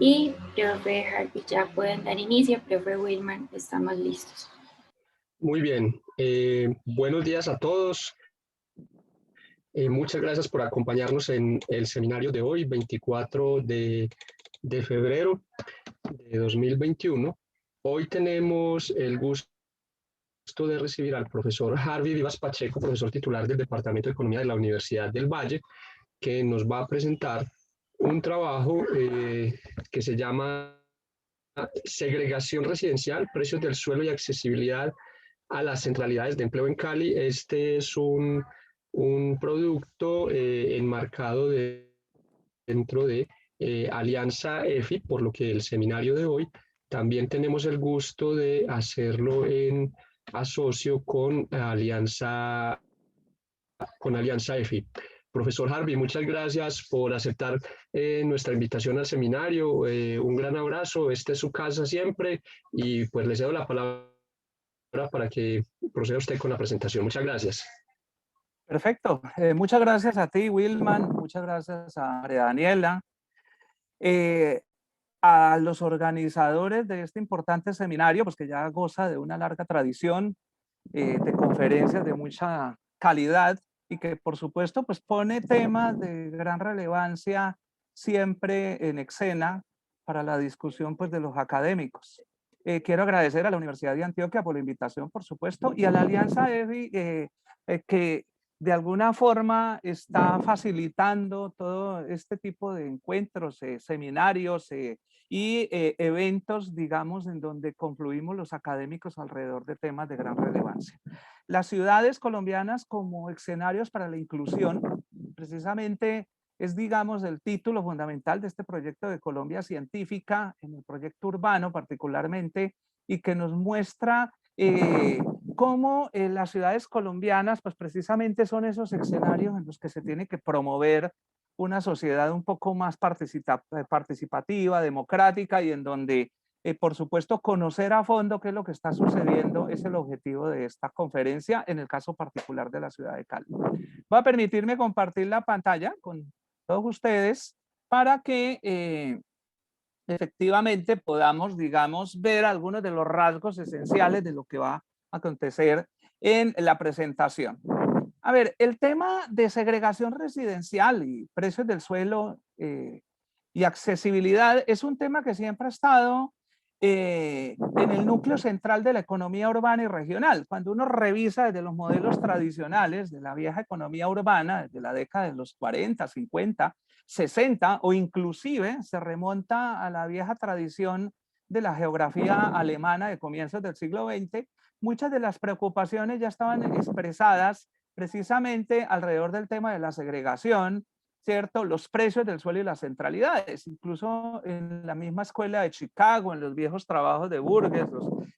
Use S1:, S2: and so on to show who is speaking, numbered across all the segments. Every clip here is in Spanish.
S1: Y profe Harvey, ya pueden dar inicio. Profe Wilman, estamos listos.
S2: Muy bien, buenos días a todos. Muchas gracias por acompañarnos en el seminario de hoy, 24 de febrero de 2021. Hoy tenemos el gusto de recibir al profesor Harvey Vivas Pacheco, profesor titular del Departamento de Economía de la Universidad del Valle, que nos va a presentar un trabajo que se llama Segregación residencial, precios del suelo y accesibilidad a las centralidades de empleo en Cali. Este es un producto enmarcado dentro de Alianza EFI, por lo que el seminario de hoy también tenemos el gusto de hacerlo en asocio con Alianza EFI. Profesor Harvey, muchas gracias por aceptar nuestra invitación al seminario. Un gran abrazo, esta es su casa siempre y pues le cedo la palabra para que proceda usted con la presentación. Muchas gracias.
S3: Perfecto. Muchas gracias a ti, Wilman. Muchas gracias a María Daniela. A los organizadores de este importante seminario, pues que ya goza de una larga tradición de conferencias de mucha calidad y que por supuesto pues pone temas de gran relevancia siempre en escena para la discusión pues de los académicos. Quiero agradecer a la Universidad de Antioquia por la invitación, por supuesto, y a la Alianza EFI que de alguna forma está facilitando todo este tipo de encuentros, seminarios y eventos, digamos, en donde confluimos los académicos alrededor de temas de gran relevancia. Las ciudades colombianas como escenarios para la inclusión, precisamente es, digamos, el título fundamental de este proyecto de Colombia Científica, en el proyecto urbano particularmente, y que nos muestra cómo las ciudades colombianas, pues precisamente son esos escenarios en los que se tiene que promover una sociedad un poco más participativa, democrática y en donde, por supuesto, conocer a fondo qué es lo que está sucediendo es el objetivo de esta conferencia, en el caso particular de la ciudad de Cali. Voy a permitirme compartir la pantalla con todos ustedes para que efectivamente podamos, digamos, ver algunos de los rasgos esenciales de lo que va a acontecer en la presentación. A ver, el tema de segregación residencial y precios del suelo y accesibilidad es un tema que siempre ha estado en el núcleo central de la economía urbana y regional. Cuando uno revisa desde los modelos tradicionales de la vieja economía urbana, desde la década de los 40, 50, 60 o inclusive se remonta a la vieja tradición de la geografía alemana de comienzos del siglo XX, muchas de las preocupaciones ya estaban expresadas precisamente alrededor del tema de la segregación, ¿cierto? Los precios del suelo y las centralidades. Incluso en la misma escuela de Chicago, en los viejos trabajos de Burgess,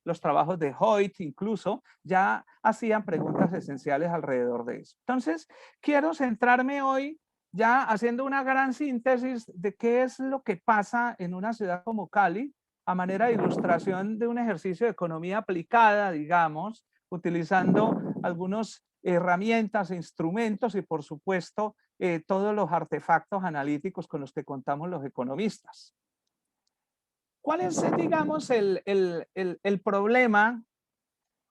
S3: los trabajos de Hoyt, incluso, ya hacían preguntas esenciales alrededor de eso. Entonces, quiero centrarme hoy ya haciendo una gran síntesis de qué es lo que pasa en una ciudad como Cali, a manera de ilustración de un ejercicio de economía aplicada, digamos, utilizando algunas herramientas, instrumentos y, por supuesto, todos los artefactos analíticos con los que contamos los economistas. ¿Cuál es, digamos, el problema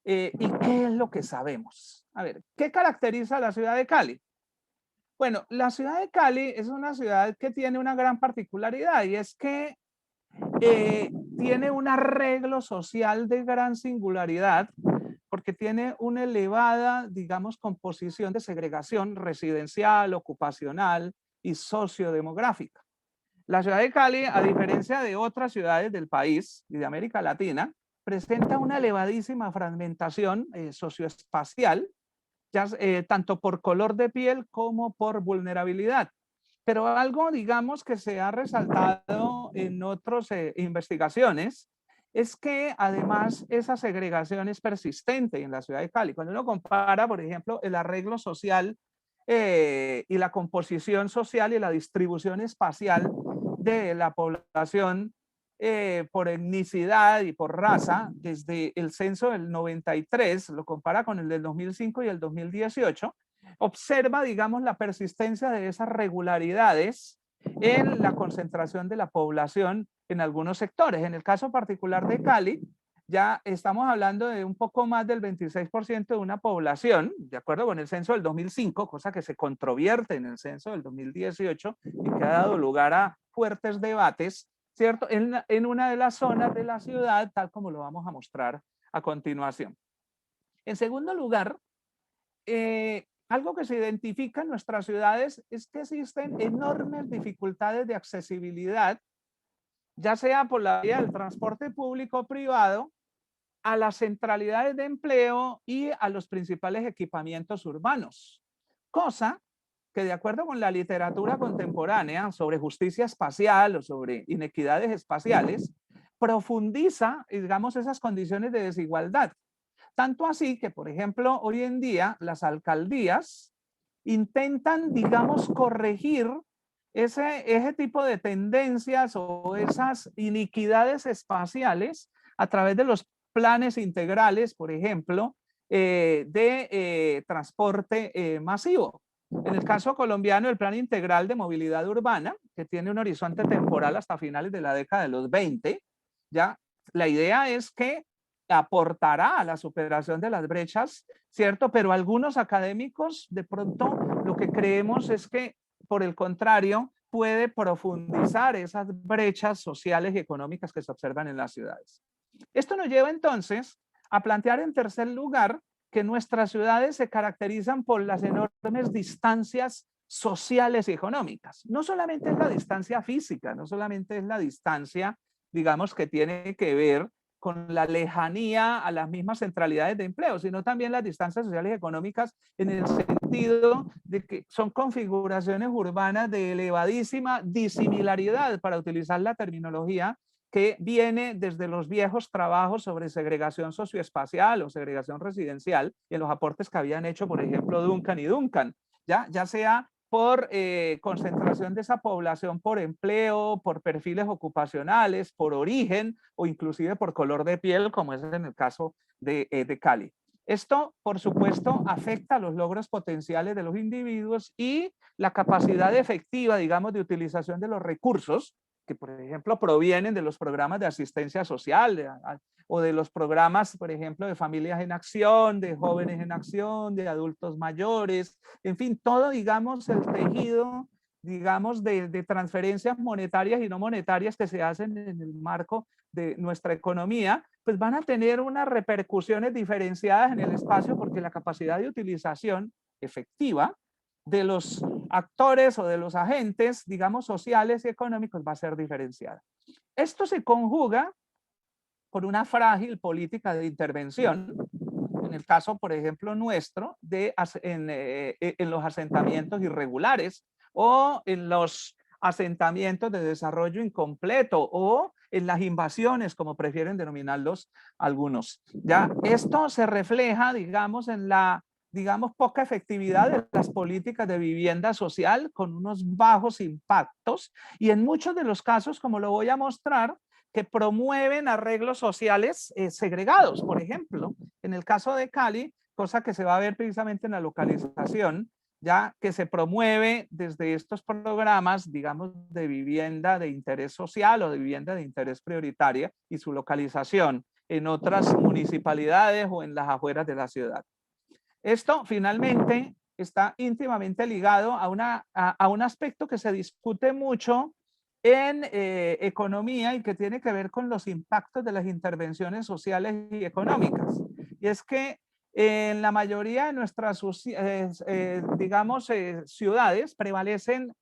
S3: y qué es lo que sabemos? A ver, ¿qué caracteriza a la ciudad de Cali? Bueno, la ciudad de Cali es una ciudad que tiene una gran particularidad y es que tiene un arreglo social de gran singularidad porque tiene una elevada, digamos, composición de segregación residencial, ocupacional y sociodemográfica. La ciudad de Cali, a diferencia de otras ciudades del país y de América Latina, presenta una elevadísima fragmentación socioespacial, ya, tanto por color de piel como por vulnerabilidad. Pero algo, digamos, que se ha resaltado en otras investigaciones es que además esa segregación es persistente en la ciudad de Cali. Cuando uno compara, por ejemplo, el arreglo social y la composición social y la distribución espacial de la población por etnicidad y por raza, desde el censo del 93, lo compara con el del 2005 y el 2018, observa, digamos, la persistencia de esas regularidades en la concentración de la población en algunos sectores. En el caso particular de Cali, ya estamos hablando de un poco más del 26% de una población, de acuerdo con el censo del 2005, cosa que se controvierte en el censo del 2018 y que ha dado lugar a fuertes debates, ¿cierto? En una de las zonas de la ciudad, tal como lo vamos a mostrar a continuación. En segundo lugar, algo que se identifica en nuestras ciudades es que existen enormes dificultades de accesibilidad, ya sea por la vía del transporte público o privado, a las centralidades de empleo y a los principales equipamientos urbanos. Cosa que, de acuerdo con la literatura contemporánea sobre justicia espacial o sobre inequidades espaciales, profundiza, digamos, esas condiciones de desigualdad. Tanto así que, por ejemplo, hoy en día las alcaldías intentan, digamos, corregir ese tipo de tendencias o esas iniquidades espaciales a través de los planes integrales, por ejemplo, de transporte masivo. En el caso colombiano, el Plan Integral de Movilidad Urbana, que tiene un horizonte temporal hasta finales de la década de los 20, ya la idea es que aportará a la superación de las brechas, ¿cierto? Pero algunos académicos, de pronto, lo que creemos es que, por el contrario, puede profundizar esas brechas sociales y económicas que se observan en las ciudades. Esto nos lleva entonces a plantear en tercer lugar que nuestras ciudades se caracterizan por las enormes distancias sociales y económicas. No solamente es la distancia física, no solamente es la distancia, digamos, que tiene que ver con la lejanía a las mismas centralidades de empleo, sino también las distancias sociales y económicas en el sentido de que son configuraciones urbanas de elevadísima disimilaridad, para utilizar la terminología que viene desde los viejos trabajos sobre segregación socioespacial o segregación residencial, y en los aportes que habían hecho, por ejemplo, Duncan y Duncan, ya sea por concentración de esa población por empleo, por perfiles ocupacionales, por origen o inclusive por color de piel, como es en el caso de Cali. Esto, por supuesto, afecta a los logros potenciales de los individuos y la capacidad efectiva, digamos, de utilización de los recursos que, por ejemplo, provienen de los programas de asistencia social o de los programas, por ejemplo, de familias en acción, de jóvenes en acción, de adultos mayores, en fin, todo, digamos, el tejido, digamos, de transferencias monetarias y no monetarias que se hacen en el marco de nuestra economía, pues van a tener unas repercusiones diferenciadas en el espacio, porque la capacidad de utilización efectiva de los actores o de los agentes, digamos, sociales y económicos va a ser diferenciada. Esto se conjuga con una frágil política de intervención, en el caso, por ejemplo, nuestro, en los asentamientos irregulares o en los asentamientos de desarrollo incompleto o en las invasiones, como prefieren denominarlos algunos. Ya esto se refleja, digamos, en la poca efectividad de las políticas de vivienda social, con unos bajos impactos, y en muchos de los casos, como lo voy a mostrar, que promueven arreglos sociales segregados. Por ejemplo, en el caso de Cali, cosa que se va a ver precisamente en la localización, ya que se promueve desde estos programas, digamos, de vivienda de interés social o de vivienda de interés prioritaria, y su localización en otras municipalidades o en las afueras de la ciudad. Esto finalmente está íntimamente ligado a un aspecto que se discute mucho en economía y que tiene que ver con los impactos de las intervenciones sociales y económicas. Y es que en la mayoría de nuestras, ciudades prevalecen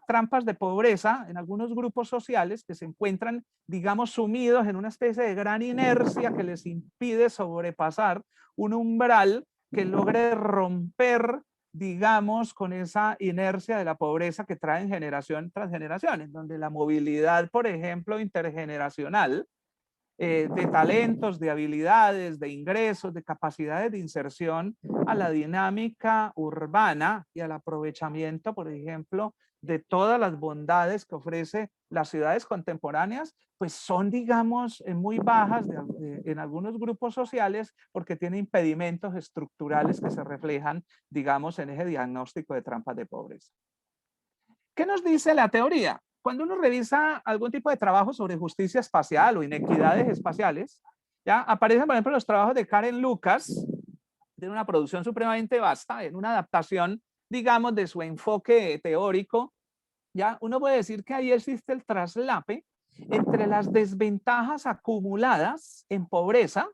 S3: trampas de pobreza en algunos grupos sociales que se encuentran, digamos, sumidos en una especie de gran inercia que les impide sobrepasar un umbral que logre romper, digamos, con esa inercia de la pobreza que traen generación tras generación, en donde la movilidad, por ejemplo, intergeneracional, de talentos, de habilidades, de ingresos, de capacidades de inserción a la dinámica urbana y al aprovechamiento, por ejemplo, de todas las bondades que ofrece las ciudades contemporáneas, pues son, digamos, muy bajas en algunos grupos sociales, porque tiene impedimentos estructurales que se reflejan, digamos, en ese diagnóstico de trampas de pobreza. ¿Qué nos dice la teoría? Cuando uno revisa algún tipo de trabajo sobre justicia espacial o inequidades espaciales, ya aparecen, por ejemplo, los trabajos de Karen Lucas, de una producción supremamente vasta, en una adaptación, digamos, de su enfoque teórico. Ya uno puede decir que ahí existe el traslape entre las desventajas acumuladas en pobreza,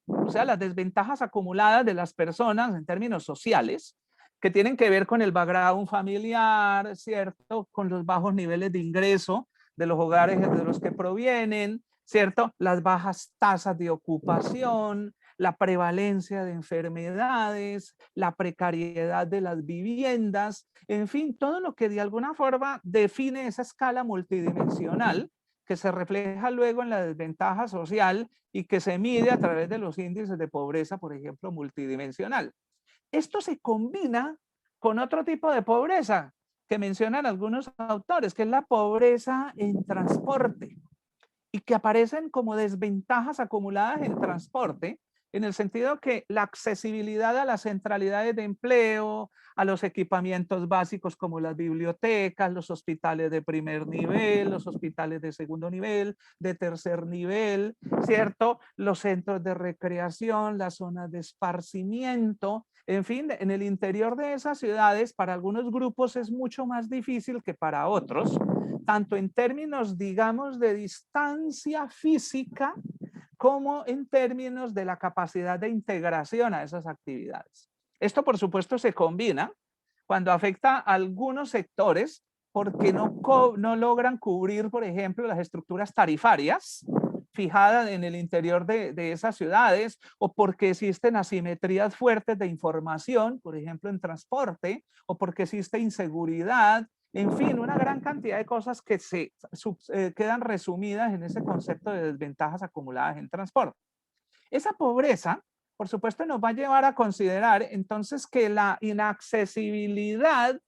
S3: o sea, las desventajas acumuladas de las personas en términos sociales, que tienen que ver con el background familiar, ¿cierto? Con los bajos niveles de ingreso de los hogares de los que provienen, ¿cierto? Las bajas tasas de ocupación, la prevalencia de enfermedades, la precariedad de las viviendas, en fin, todo lo que de alguna forma define esa escala multidimensional que se refleja luego en la desventaja social y que se mide a través de los índices de pobreza, por ejemplo, multidimensional. Esto se combina con otro tipo de pobreza que mencionan algunos autores, que es la pobreza en transporte, y que aparecen como desventajas acumuladas en transporte, en el sentido que la accesibilidad a las centralidades de empleo, a los equipamientos básicos como las bibliotecas, los hospitales de primer nivel, los hospitales de segundo nivel, de tercer nivel, ¿cierto? Los centros de recreación, las zonas de esparcimiento, en fin, en el interior de esas ciudades, para algunos grupos es mucho más difícil que para otros, tanto en términos, digamos, de distancia física, como en términos de la capacidad de integración a esas actividades. Esto, por supuesto, se combina cuando afecta a algunos sectores porque no logran cubrir, por ejemplo, las estructuras tarifarias fijadas en el interior de esas ciudades, o porque existen asimetrías fuertes de información, por ejemplo, en transporte, o porque existe inseguridad. En fin, una gran cantidad de cosas que quedan resumidas en ese concepto de desventajas acumuladas en transporte. Esa pobreza, por supuesto, nos va a llevar a considerar entonces que la inaccesibilidad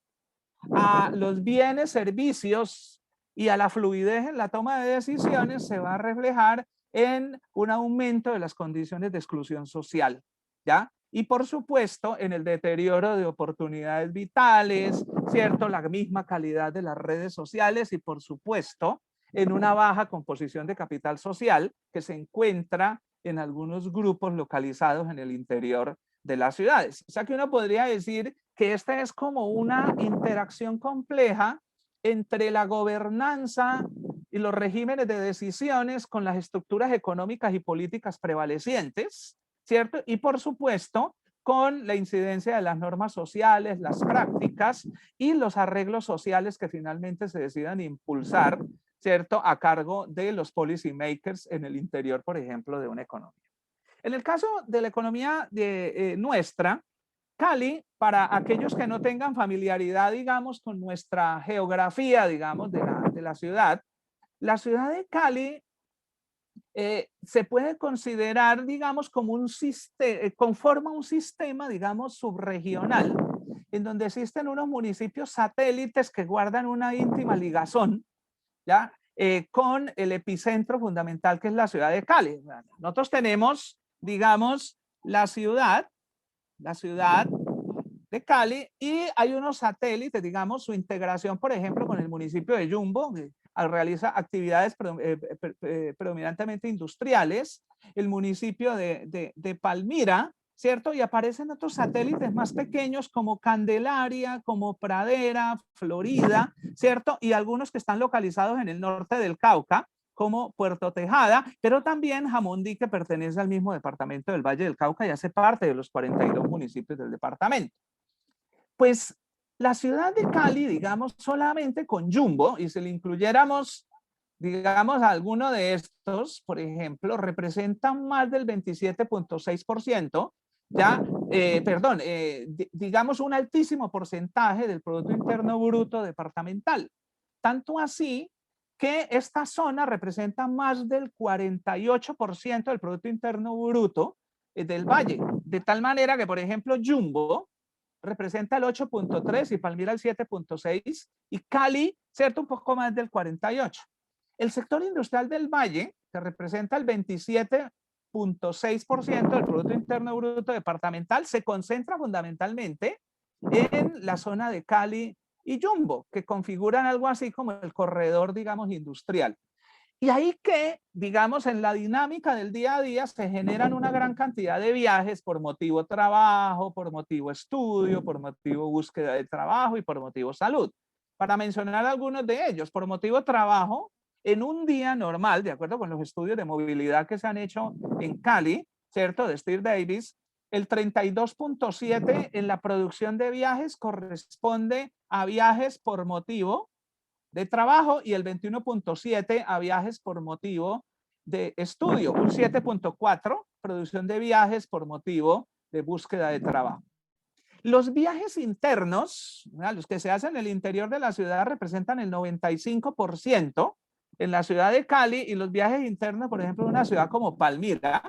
S3: a los bienes, servicios y a la fluidez en la toma de decisiones se va a reflejar en un aumento de las condiciones de exclusión social, ¿ya? Y por supuesto, en el deterioro de oportunidades vitales, ¿cierto? La misma calidad de las redes sociales y por supuesto, en una baja composición de capital social que se encuentra en algunos grupos localizados en el interior de las ciudades. O sea que uno podría decir que esta es como una interacción compleja entre la gobernanza y los regímenes de decisiones con las estructuras económicas y políticas prevalecientes, ¿cierto? Y por supuesto, con la incidencia de las normas sociales, las prácticas y los arreglos sociales que finalmente se decidan impulsar, ¿cierto? A cargo de los policy makers en el interior, por ejemplo, de una economía. En el caso de la economía nuestra, Cali, para aquellos que no tengan familiaridad, digamos, con nuestra geografía, digamos, de la ciudad de Cali se puede considerar, digamos, como un sistema, conforma un sistema, digamos, subregional, en donde existen unos municipios satélites que guardan una íntima ligazón, ¿ya? Con el epicentro fundamental que es la ciudad de Cali. Nosotros tenemos, digamos, la ciudad de Cali, y hay unos satélites, digamos, su integración, por ejemplo, con el municipio de Yumbo, que realiza actividades predominantemente industriales, el municipio de Palmira, ¿cierto? Y aparecen otros satélites más pequeños como Candelaria, como Pradera, Florida, ¿cierto? Y algunos que están localizados en el norte del Cauca, como Puerto Tejada, pero también Jamundí, que pertenece al mismo departamento del Valle del Cauca y hace parte de los 42 municipios del departamento. Pues la ciudad de Cali, digamos, solamente con Jumbo, y si le incluyéramos, digamos, a alguno de estos, por ejemplo, representan más del 27.6%, ya, digamos, un altísimo porcentaje del Producto Interno Bruto departamental. Tanto así que esta zona representa más del 48% del Producto Interno Bruto del Valle. De tal manera que, por ejemplo, Jumbo representa el 8.3 y Palmira el 7.6 y Cali, ¿cierto? Un poco más del 48. El sector industrial del Valle, que representa el 27.6% del Producto Interno Bruto departamental, se concentra fundamentalmente en la zona de Cali y Jumbo, que configuran algo así como el corredor, digamos, industrial. Y ahí que, digamos, en la dinámica del día a día se generan una gran cantidad de viajes por motivo trabajo, por motivo estudio, por motivo búsqueda de trabajo y por motivo salud. Para mencionar algunos de ellos, por motivo trabajo, en un día normal, de acuerdo con los estudios de movilidad que se han hecho en Cali, ¿cierto? De Steve Davis, el 32.7 en la producción de viajes corresponde a viajes por motivo de trabajo y el 21.7 a viajes por motivo de estudio, un 7.4 producción de viajes por motivo de búsqueda de trabajo. Los viajes internos, los que se hacen en el interior de la ciudad, representan el 95% en la ciudad de Cali, y los viajes internos, por ejemplo, en una ciudad como Palmira,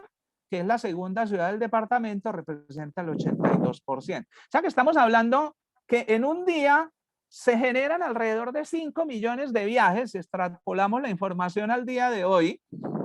S3: que es la segunda ciudad del departamento, representa el 82%. O sea que estamos hablando que en un día se generan alrededor de 5 millones de viajes, si extrapolamos la información al día de hoy,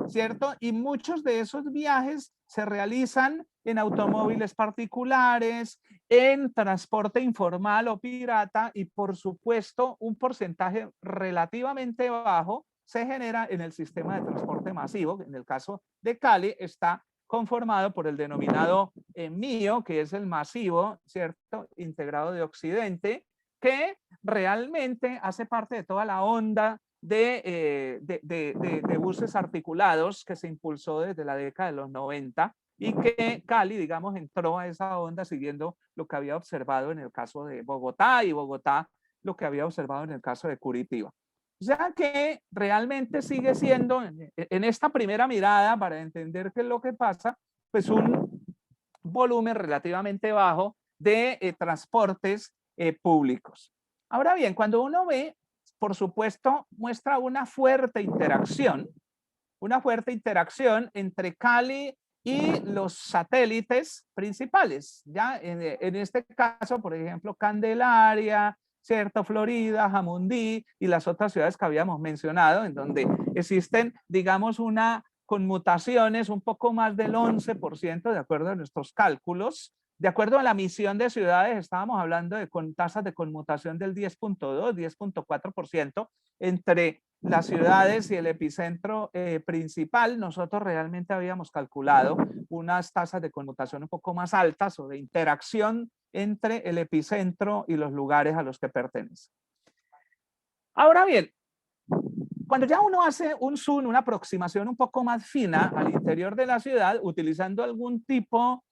S3: ¿cierto? Y muchos de esos viajes se realizan en automóviles particulares, en transporte informal o pirata, y por supuesto un porcentaje relativamente bajo se genera en el sistema de transporte masivo. En el caso de Cali está conformado por el denominado MIO, que es el masivo, ¿cierto? Integrado de Occidente, que realmente hace parte de toda la onda de buses articulados que se impulsó desde la década de los 90, y que Cali, digamos, entró a esa onda siguiendo lo que había observado en el caso de Bogotá, y Bogotá lo que había observado en el caso de Curitiba. O sea que realmente sigue siendo, en esta primera mirada, para entender qué es lo que pasa, pues un volumen relativamente bajo de transportes públicos. Ahora bien, cuando uno ve, por supuesto, muestra una fuerte interacción entre Cali y los satélites principales. Ya en este caso, por ejemplo, Candelaria, ¿cierto? Florida, Jamundí y las otras ciudades que habíamos mencionado, en donde existen, digamos, una conmutaciones un poco más del 11%, de acuerdo a nuestros cálculos. De acuerdo a la misión de ciudades, estábamos hablando de tasas de conmutación del 10.2, 10.4% entre las ciudades y el epicentro principal. Nosotros realmente habíamos calculado unas tasas de conmutación un poco más altas, o de interacción entre el epicentro y los lugares a los que pertenece. Ahora bien, cuando ya uno hace un zoom, una aproximación un poco más fina al interior de la ciudad, utilizando algún tipo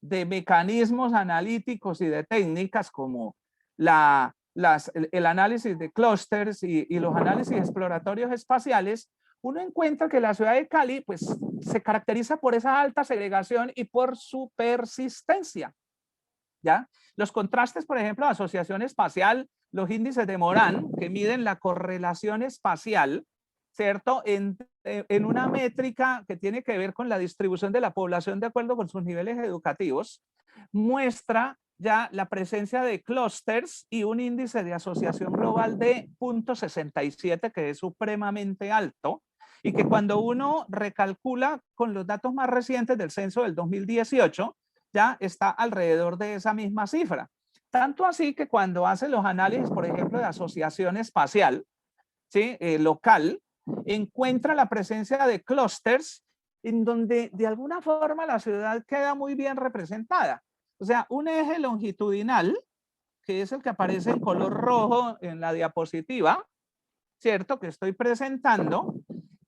S3: de mecanismos analíticos y de técnicas como el análisis de clústeres y los análisis exploratorios espaciales, uno encuentra que la ciudad de Cali pues, se caracteriza por esa alta segregación y por su persistencia. ¿Ya? Los contrastes, por ejemplo, de asociación espacial, los índices de Moran, que miden la correlación espacial, ¿cierto? En una métrica que tiene que ver con la distribución de la población de acuerdo con sus niveles educativos, muestra ya la presencia de clústeres y un índice de asociación global de 0.67, que es supremamente alto, y que cuando uno recalcula con los datos más recientes del censo del 2018, ya está alrededor de esa misma cifra. Tanto así que cuando hace los análisis, por ejemplo, de asociación espacial, ¿sí? Local, encuentra la presencia de clústeres en donde de alguna forma la ciudad queda muy bien representada. O sea, un eje longitudinal, que es el que aparece en color rojo en la diapositiva, ¿cierto? Que estoy presentando,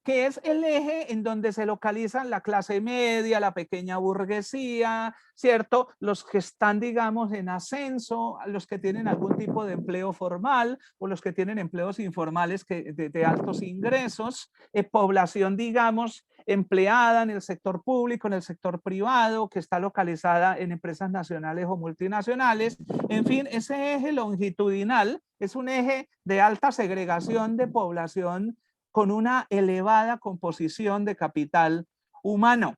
S3: que es el eje en donde se localizan la clase media, la pequeña burguesía, ¿cierto? Los que están, digamos, en ascenso, los que tienen algún tipo de empleo formal o los que tienen empleos informales de altos ingresos, población, digamos, empleada en el sector público, en el sector privado, que está localizada en empresas nacionales o multinacionales. En fin, ese eje longitudinal es un eje de alta segregación de población con una elevada composición de capital humano,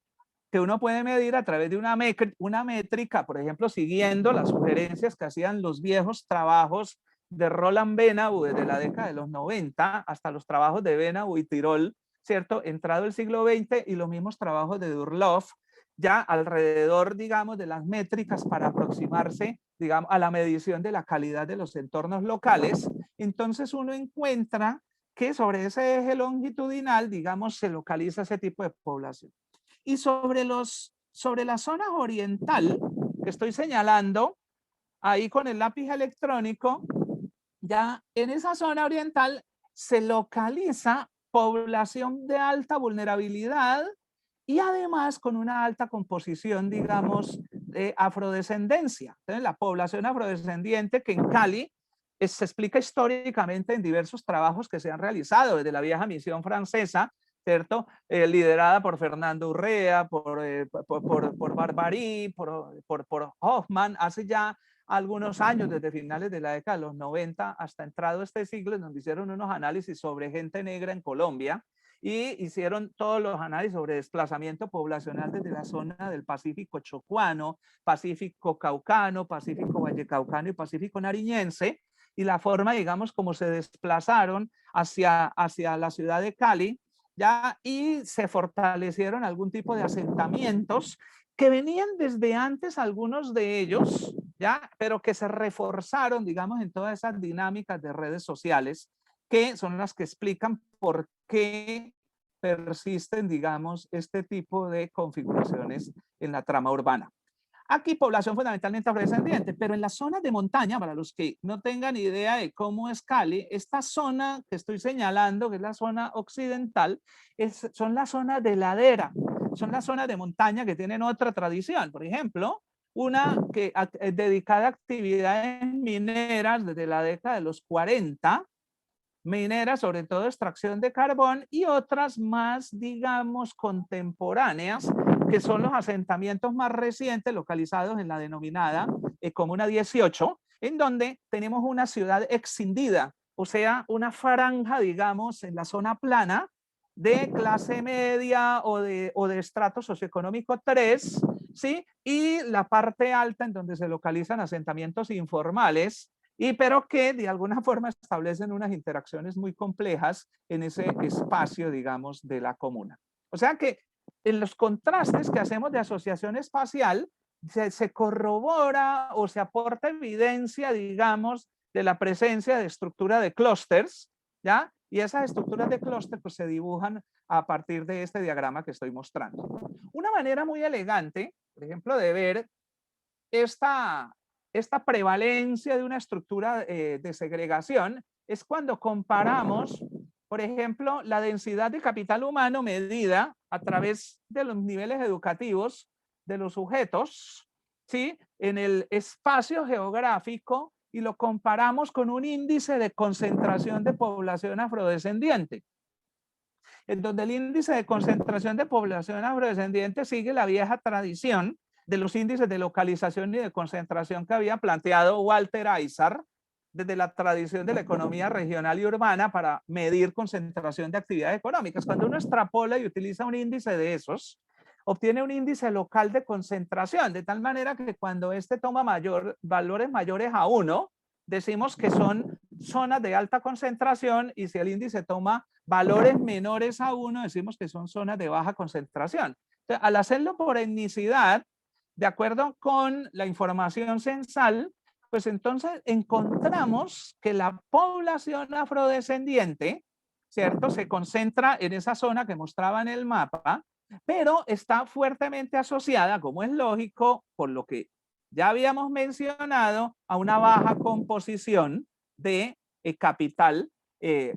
S3: que uno puede medir a través de una métrica, por ejemplo, siguiendo las sugerencias que hacían los viejos trabajos de Roland Benau desde la década de los 90 hasta los trabajos de Benau y Tirol, ¿cierto? Entrado el siglo XX, y los mismos trabajos de Durloff, ya alrededor, digamos, de las métricas para aproximarse, digamos, a la medición de la calidad de los entornos locales, entonces uno encuentra que sobre ese eje longitudinal, digamos, se localiza ese tipo de población. Y sobre la zona oriental, que estoy señalando ahí con el lápiz electrónico, ya en esa zona oriental se localiza población de alta vulnerabilidad y además con una alta composición, digamos, de afrodescendencia. Entonces, la población afrodescendiente que en Cali se explica históricamente en diversos trabajos que se han realizado desde la vieja misión francesa, ¿cierto? Liderada por Fernando Urrea, por Barbarí, por Hoffman, hace ya algunos años, desde finales de la década de los 90 hasta entrado este siglo, donde hicieron unos análisis sobre gente negra en Colombia y hicieron todos los análisis sobre desplazamiento poblacional desde la zona del Pacífico chocuano, Pacífico caucano, Pacífico vallecaucano y Pacífico nariñense, y la forma, digamos, como se desplazaron hacia la ciudad de Cali, ya, y se fortalecieron algún tipo de asentamientos que venían desde antes, algunos de ellos, ya, pero que se reforzaron, digamos, en todas esas dinámicas de redes sociales, que son las que explican por qué persisten, digamos, este tipo de configuraciones en la trama urbana. Aquí población fundamentalmente afrodescendiente, pero en las zonas de montaña, para los que no tengan idea de cómo es Cali, esta zona que estoy señalando, que es la zona occidental, son las zonas de ladera, son las zonas de montaña que tienen otra tradición. Por ejemplo, una que dedicada a actividades mineras desde la década de los 40, mineras, sobre todo extracción de carbón, y otras más, digamos, contemporáneas, que son los asentamientos más recientes localizados en la denominada Comuna 18, en donde tenemos una ciudad extendida, o sea, una franja, digamos, en la zona plana de clase media o de estrato socioeconómico 3, ¿sí? Y la parte alta en donde se localizan asentamientos informales, pero que de alguna forma establecen unas interacciones muy complejas en ese espacio, digamos, de la comuna. O sea que en los contrastes que hacemos de asociación espacial, se corrobora o se aporta evidencia, digamos, de la presencia de estructura de clústeres, ¿ya? Y esas estructuras de clúster pues, se dibujan a partir de este diagrama que estoy mostrando. Una manera muy elegante, por ejemplo, de ver esta prevalencia de una estructura de segregación es cuando comparamos, por ejemplo, la densidad de capital humano medida a través de los niveles educativos de los sujetos, ¿sí? En el espacio geográfico y lo comparamos con un índice de concentración de población afrodescendiente, en donde el índice de concentración de población afrodescendiente sigue la vieja tradición de los índices de localización y de concentración que había planteado Walter Isar desde la tradición de la economía regional y urbana para medir concentración de actividades económicas. Cuando uno extrapola y utiliza un índice de esos, obtiene un índice local de concentración, de tal manera que cuando este toma valores mayores a 1, decimos que son zonas de alta concentración, y si el índice toma valores menores a 1, decimos que son zonas de baja concentración. Entonces, al hacerlo por etnicidad, de acuerdo con la información censal, pues entonces encontramos que la población afrodescendiente, ¿cierto? Se concentra en esa zona que mostraba en el mapa, pero está fuertemente asociada, como es lógico, por lo que ya habíamos mencionado, a una baja composición de capital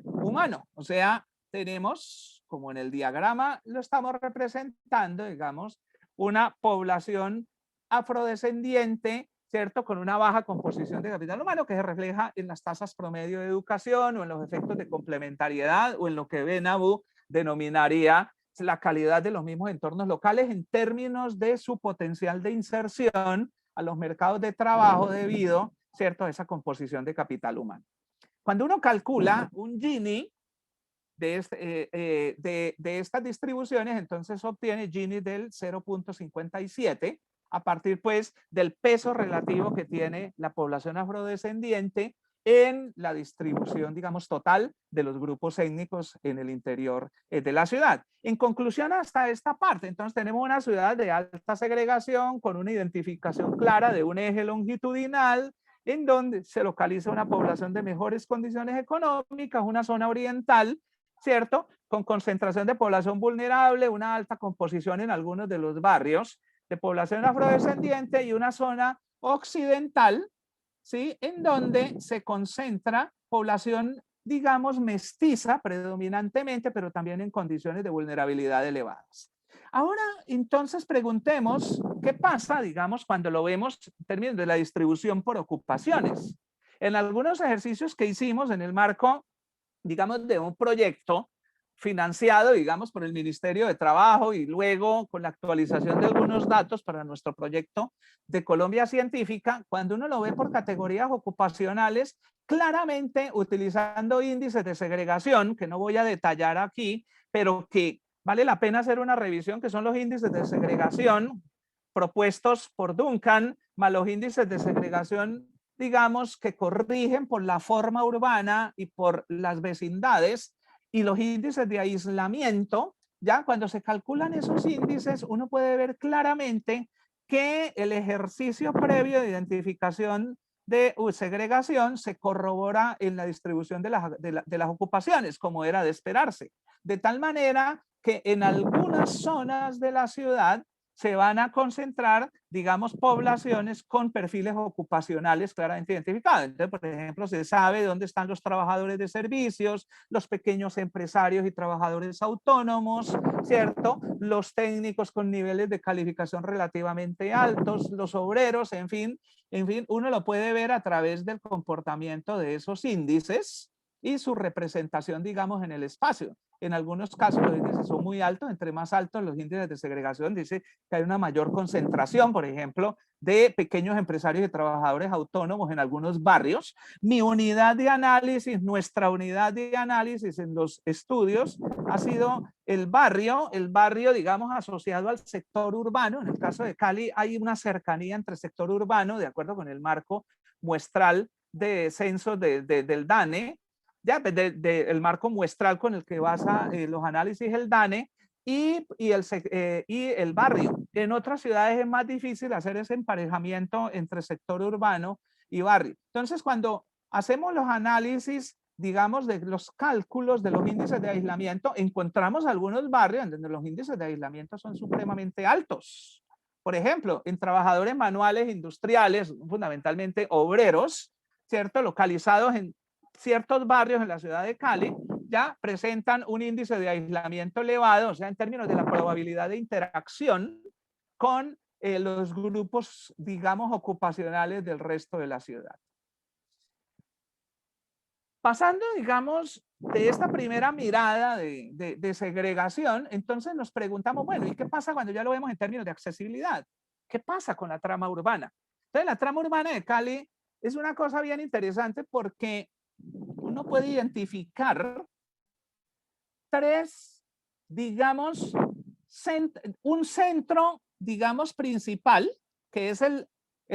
S3: humano. O sea, tenemos, como en el diagrama lo estamos representando, digamos, una población afrodescendiente, ¿cierto? Con una baja composición de capital humano que se refleja en las tasas promedio de educación o en los efectos de complementariedad o en lo que Benabou denominaría la calidad de los mismos entornos locales en términos de su potencial de inserción a los mercados de trabajo debido, ¿cierto?, a esa composición de capital humano. Cuando uno calcula un Gini de estas distribuciones, entonces obtiene Gini del 0.57 a partir pues del peso relativo que tiene la población afrodescendiente en la distribución, digamos, total de los grupos étnicos en el interior de la ciudad. En conclusión, hasta esta parte, entonces tenemos una ciudad de alta segregación con una identificación clara de un eje longitudinal en donde se localiza una población de mejores condiciones económicas, una zona oriental, ¿cierto? Con concentración de población vulnerable, una alta composición en algunos de los barrios de población afrodescendiente y una zona occidental, ¿sí? En donde se concentra población, digamos, mestiza predominantemente, pero también en condiciones de vulnerabilidad elevadas. Ahora, entonces, preguntemos qué pasa, digamos, cuando lo vemos en términos de la distribución por ocupaciones. En algunos ejercicios que hicimos en el marco, digamos, de un proyecto financiado, digamos, por el Ministerio de Trabajo y luego con la actualización de algunos datos para nuestro proyecto de Colombia Científica, cuando uno lo ve por categorías ocupacionales, claramente utilizando índices de segregación, que no voy a detallar aquí, pero que vale la pena hacer una revisión, que son los índices de segregación propuestos por Duncan, más los índices de segregación, digamos, que corrigen por la forma urbana y por las vecindades, y los índices de aislamiento. Ya cuando se calculan esos índices, uno puede ver claramente que el ejercicio previo de identificación de segregación se corrobora en la distribución de las ocupaciones, como era de esperarse. De tal manera que en algunas zonas de la ciudad se van a concentrar, digamos, poblaciones con perfiles ocupacionales claramente identificados. Entonces, por ejemplo, se sabe dónde están los trabajadores de servicios, los pequeños empresarios y trabajadores autónomos, ¿cierto? Los técnicos con niveles de calificación relativamente altos, los obreros, en fin, uno lo puede ver a través del comportamiento de esos índices y su representación, digamos, en el espacio. En algunos casos los índices son muy altos, entre más altos los índices de segregación, dice que hay una mayor concentración, por ejemplo, de pequeños empresarios y trabajadores autónomos en algunos barrios. Mi unidad de análisis, nuestra unidad de análisis en los estudios ha sido el barrio, digamos, asociado al sector urbano. En el caso de Cali hay una cercanía entre sector urbano, de acuerdo con el marco muestral de censo del DANE, ya, el marco muestral con el que basa los análisis el DANE y el barrio. En otras ciudades es más difícil hacer ese emparejamiento entre sector urbano y barrio. Entonces, cuando hacemos los análisis, digamos, de los cálculos de los índices de aislamiento, encontramos algunos barrios en donde los índices de aislamiento son supremamente altos. Por ejemplo, en trabajadores manuales industriales, fundamentalmente obreros, ¿cierto? Localizados en ciertos barrios en la ciudad de Cali, ya presentan un índice de aislamiento elevado, o sea, en términos de la probabilidad de interacción con los grupos, digamos, ocupacionales del resto de la ciudad. Pasando, digamos, de esta primera mirada de segregación, entonces nos preguntamos, bueno, ¿y qué pasa cuando ya lo vemos en términos de accesibilidad? ¿Qué pasa con la trama urbana? Entonces, la trama urbana de Cali es una cosa bien interesante porque uno puede identificar tres, digamos, un centro, digamos, principal, que es el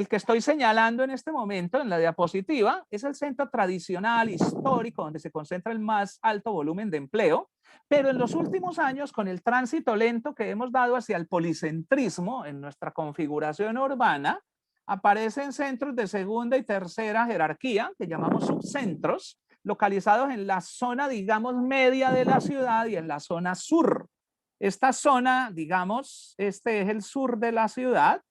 S3: que estoy señalando en este momento en la diapositiva, es el centro tradicional, histórico, donde se concentra el más alto volumen de empleo, pero en los últimos años, con el tránsito lento que hemos dado hacia el policentrismo en nuestra configuración urbana, aparecen centros de segunda y tercera jerarquía, que llamamos subcentros, localizados en la zona, digamos, media de la ciudad y en la zona sur. Esta zona, digamos, este es el sur de la ciudad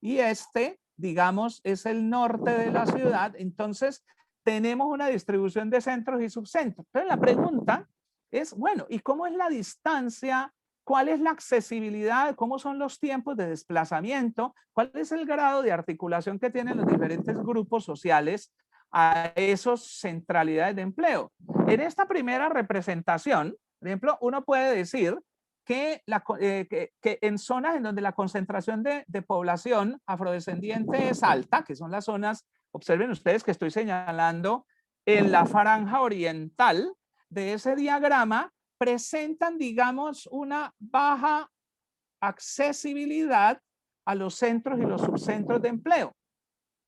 S3: y este, digamos, es el norte de la ciudad. Entonces, tenemos una distribución de centros y subcentros. Entonces, la pregunta es, bueno, ¿y cómo es la distancia? ¿Cuál es la accesibilidad? ¿Cómo son los tiempos de desplazamiento? ¿Cuál es el grado de articulación que tienen los diferentes grupos sociales a esas centralidades de empleo? En esta primera representación, por ejemplo, uno puede decir que en zonas en donde la concentración de población afrodescendiente es alta, que son las zonas, observen ustedes que estoy señalando en la franja oriental de ese diagrama, presentan, digamos, una baja accesibilidad a los centros y los subcentros de empleo,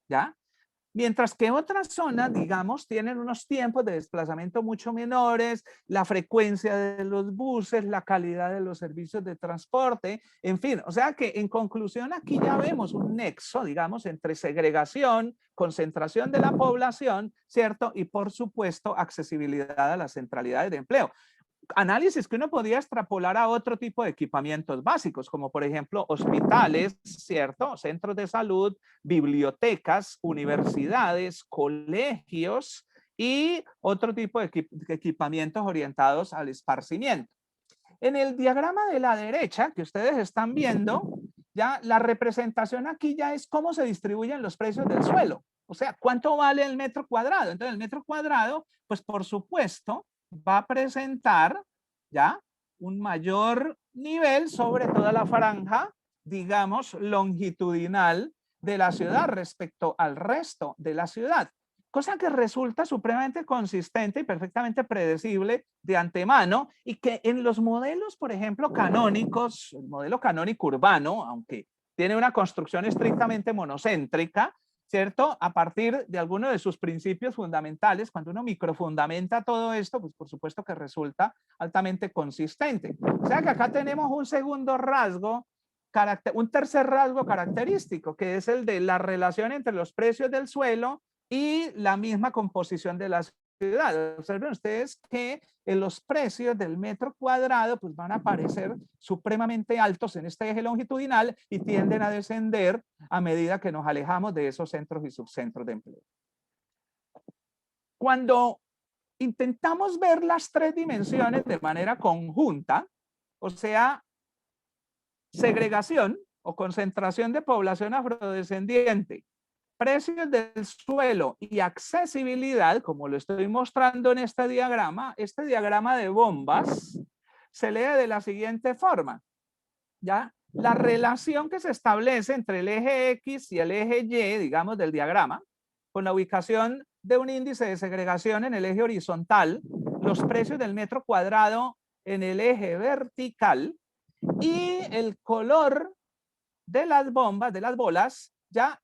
S3: ¿ya? mientras que otras zonas, digamos, tienen unos tiempos de desplazamiento mucho menores, la frecuencia de los buses, la calidad de los servicios de transporte, en fin, o sea que en conclusión aquí ya vemos un nexo, digamos, entre segregación, concentración de la población, ¿cierto? Y por supuesto, accesibilidad a las centralidades de empleo. Análisis que uno podía extrapolar a otro tipo de equipamientos básicos, como por ejemplo hospitales, ¿cierto? Centros de salud, bibliotecas, universidades, colegios y otro tipo de equipamientos orientados al esparcimiento. En el diagrama de la derecha que ustedes están viendo, ya la representación aquí ya es cómo se distribuyen los precios del suelo. O sea, ¿cuánto vale el metro cuadrado? Entonces, el metro cuadrado, pues por supuesto, va a presentar ya un mayor nivel sobre toda la franja, digamos, longitudinal de la ciudad respecto al resto de la ciudad. Cosa que resulta supremamente consistente y perfectamente predecible de antemano y que en los modelos, por ejemplo, canónicos, el modelo canónico urbano, aunque tiene una construcción estrictamente monocéntrica, ¿cierto? A partir de alguno de sus principios fundamentales, cuando uno microfundamenta todo esto, pues por supuesto que resulta altamente consistente. O sea que acá tenemos un segundo rasgo, un tercer rasgo característico, que es el de la relación entre los precios del suelo y la misma composición de la ciudad. Observen ustedes que los precios del metro cuadrado pues van a aparecer supremamente altos en este eje longitudinal y tienden a descender a medida que nos alejamos de esos centros y subcentros de empleo. Cuando intentamos ver las tres dimensiones de manera conjunta, o sea, segregación o concentración de población afrodescendiente, precios del suelo y accesibilidad, como lo estoy mostrando en este diagrama de bombas se lee de la siguiente forma. ¿Ya? La relación que se establece entre el eje X y el eje Y, digamos, del diagrama, con la ubicación de un índice de segregación en el eje horizontal, los precios del metro cuadrado en el eje vertical y el color de las bombas, de las bolas, ya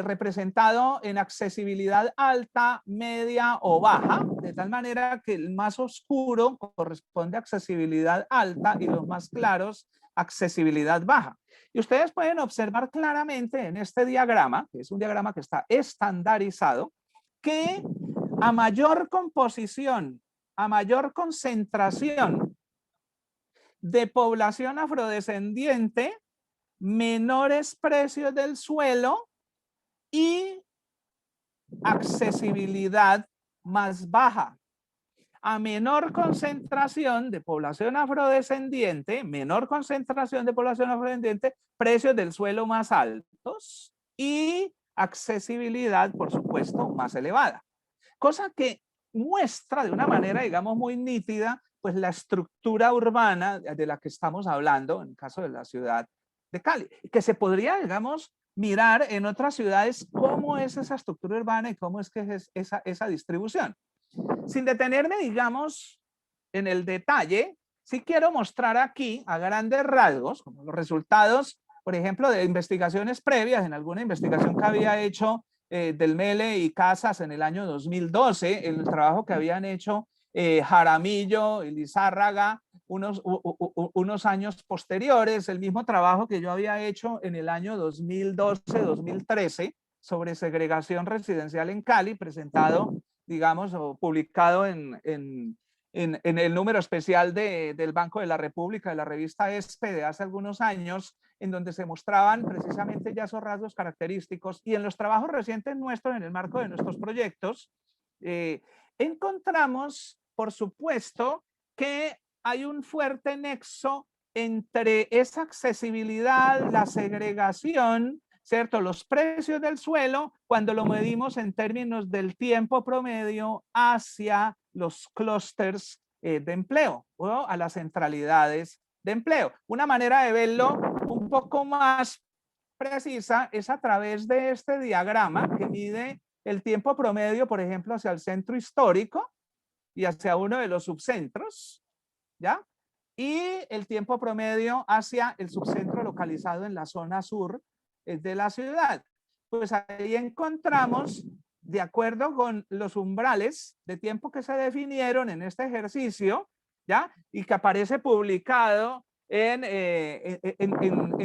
S3: representado en accesibilidad alta, media o baja, de tal manera que el más oscuro corresponde a accesibilidad alta y los más claros accesibilidad baja. Y ustedes pueden observar claramente en este diagrama, que es un diagrama que está estandarizado, que a mayor composición, a mayor concentración de población afrodescendiente, menores precios del suelo y accesibilidad más baja. A menor concentración de población afrodescendiente, precios del suelo más altos y accesibilidad, por supuesto, más elevada. Cosa que muestra de una manera, digamos, muy nítida, pues la estructura urbana de la que estamos hablando, en el caso de la ciudad de Cali, que se podría, digamos, mirar en otras ciudades cómo es esa estructura urbana y cómo es que es esa distribución. Sin detenerme, digamos, en el detalle, sí quiero mostrar aquí a grandes rasgos, como los resultados, por ejemplo, de investigaciones previas, en alguna investigación que había hecho del Mele y Casas en el año 2012, en el trabajo que habían hecho Jaramillo y Lizárraga unos años posteriores, el mismo trabajo que yo había hecho en el año 2012-2013 sobre segregación residencial en Cali, presentado, digamos, o publicado en el número especial del Banco de la República, de la revista ESPE de hace algunos años, en donde se mostraban precisamente ya esos rasgos característicos. Y en los trabajos recientes nuestros, en el marco de nuestros proyectos, encontramos, por supuesto, que hay un fuerte nexo entre esa accesibilidad, la segregación, ¿cierto? Los precios del suelo cuando lo medimos en términos del tiempo promedio hacia los clústeres de empleo o a las centralidades de empleo. Una manera de verlo un poco más precisa es a través de este diagrama que mide el tiempo promedio, por ejemplo, hacia el centro histórico y hacia uno de los subcentros, ¿ya? Y el tiempo promedio hacia el subcentro localizado en la zona sur de la ciudad. pues ahí encontramos, de acuerdo con los umbrales de tiempo que se definieron en este ejercicio, ¿ya? Y que aparece publicado en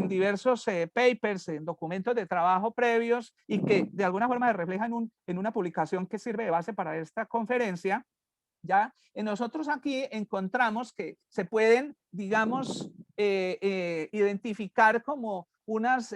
S3: diversos papers, en documentos de trabajo previos y que de alguna forma se reflejan en una publicación que sirve de base para esta conferencia, ¿ya? Nosotros aquí encontramos que se pueden, digamos, identificar como unas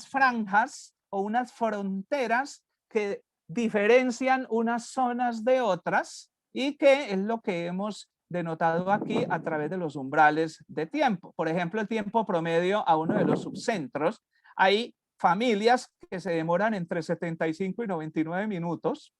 S3: franjas o unas fronteras que diferencian unas zonas de otras y que es lo que hemos denotado aquí a través de los umbrales de tiempo. Por ejemplo, el tiempo promedio a uno de los subcentros. Hay familias que se demoran entre 75 y 99 minutos,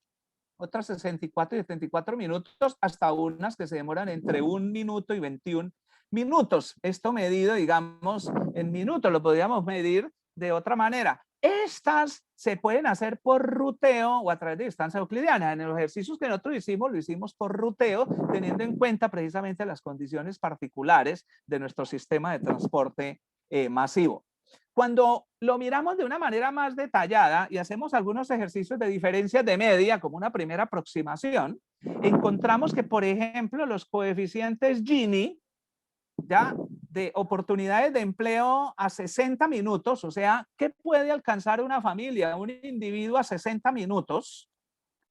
S3: otras 64 y 74 minutos, hasta unas que se demoran entre 1 minuto y 21 minutos. Esto medido, digamos, en minutos, lo podríamos medir de otra manera. Estas se pueden hacer por ruteo o a través de distancia euclidiana. En los ejercicios que nosotros hicimos, lo hicimos por ruteo, teniendo en cuenta precisamente las condiciones particulares de nuestro sistema de transporte masivo. Cuando lo miramos de una manera más detallada y hacemos algunos ejercicios de diferencias de media como una primera aproximación, encontramos que, por ejemplo, los coeficientes Gini, ya, de oportunidades de empleo a 60 minutos, o sea, ¿qué puede alcanzar una familia, un individuo a 60 minutos?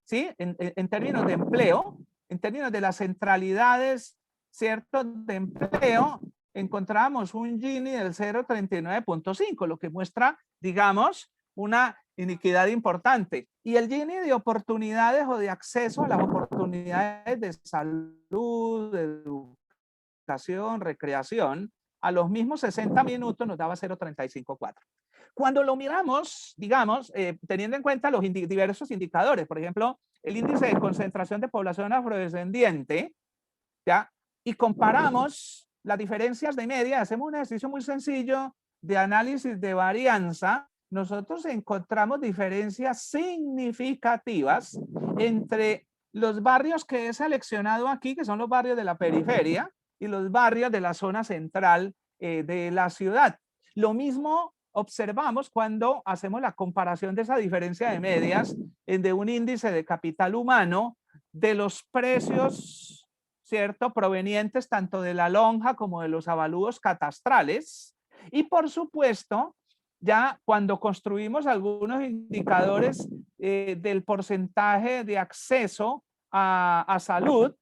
S3: ¿Sí? En términos de empleo, en términos de las centralidades, ¿cierto?, de empleo, encontramos un Gini del 0,39.5, lo que muestra, digamos, una iniquidad importante. Y el Gini de oportunidades o de acceso a las oportunidades de salud, de educación, recreación, a los mismos 60 minutos nos daba 0,354. Cuando lo miramos, digamos, teniendo en cuenta los diversos indicadores, por ejemplo, el índice de concentración de población afrodescendiente, ¿ya? Y comparamos las diferencias de media, hacemos un ejercicio muy sencillo de análisis de varianza, nosotros encontramos diferencias significativas entre los barrios que he seleccionado aquí, que son los barrios de la periferia, y los barrios de la zona central de la ciudad. Lo mismo observamos cuando hacemos la comparación de esa diferencia de medias de un índice de capital humano de los precios, ¿cierto?, provenientes tanto de la lonja como de los avalúos catastrales. Y por supuesto, ya cuando construimos algunos indicadores del porcentaje de acceso a salud,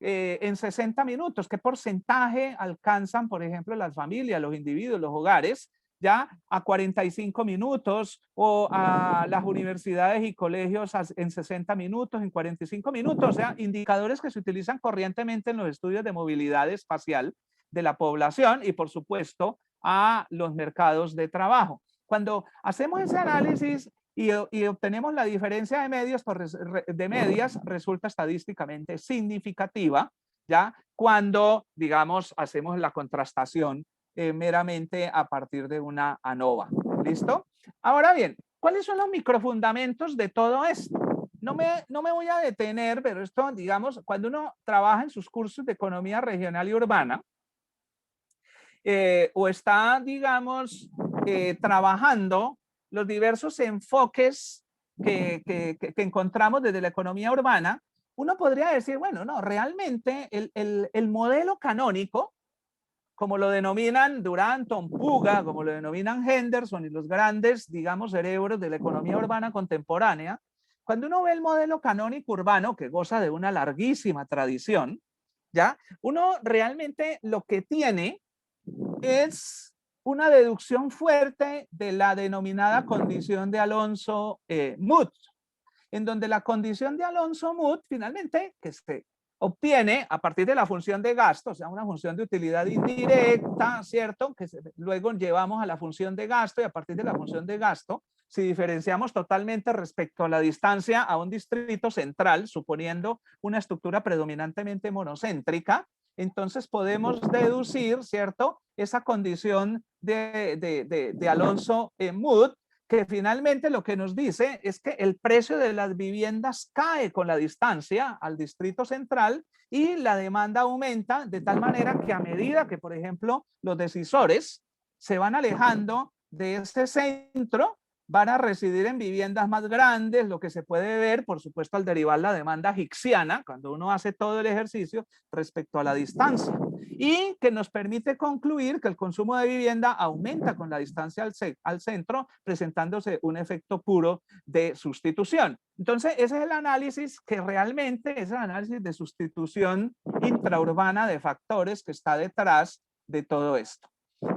S3: en 60 minutos, ¿qué porcentaje alcanzan, por ejemplo, las familias, los individuos, los hogares, ya a 45 minutos o a las universidades y colegios en 60 minutos, en 45 minutos? O sea, indicadores que se utilizan corrientemente en los estudios de movilidad espacial de la población y, por supuesto, a los mercados de trabajo. Cuando hacemos ese análisis y obtenemos la diferencia de medias, resulta estadísticamente significativa, ¿ya? Cuando, digamos, hacemos la contrastación meramente a partir de una ANOVA. ¿Listo? Ahora bien, ¿cuáles son los microfundamentos de todo esto? No me voy a detener, pero esto, digamos, cuando uno trabaja en sus cursos de economía regional y urbana, o está, digamos, trabajando los diversos enfoques que encontramos desde la economía urbana, uno podría decir, bueno, no, realmente el modelo canónico, como lo denominan Duranton, Puga, como lo denominan Henderson y los grandes, digamos, cerebros de la economía urbana contemporánea, cuando uno ve el modelo canónico urbano, que goza de una larguísima tradición, ¿ya? Uno realmente lo que tiene es una deducción fuerte de la denominada condición de Alonso-Muth, en donde la condición de Alonso-Muth finalmente que se obtiene a partir de la función de gasto, o sea, una función de utilidad indirecta, ¿cierto? Que luego llevamos a la función de gasto y a partir de la función de gasto, si diferenciamos totalmente respecto a la distancia a un distrito central, suponiendo una estructura predominantemente monocéntrica, entonces podemos deducir, ¿cierto?, esa condición de Alonso-Muth, que finalmente lo que nos dice es que el precio de las viviendas cae con la distancia al distrito central y la demanda aumenta de tal manera que a medida que, por ejemplo, los decisores se van alejando de ese centro, van a residir en viviendas más grandes, lo que se puede ver, por supuesto, al derivar la demanda hicksiana, cuando uno hace todo el ejercicio respecto a la distancia, y que nos permite concluir que el consumo de vivienda aumenta con la distancia al centro, presentándose un efecto puro de sustitución. Entonces, ese es el análisis que realmente es el análisis de sustitución intraurbana de factores que está detrás de todo esto.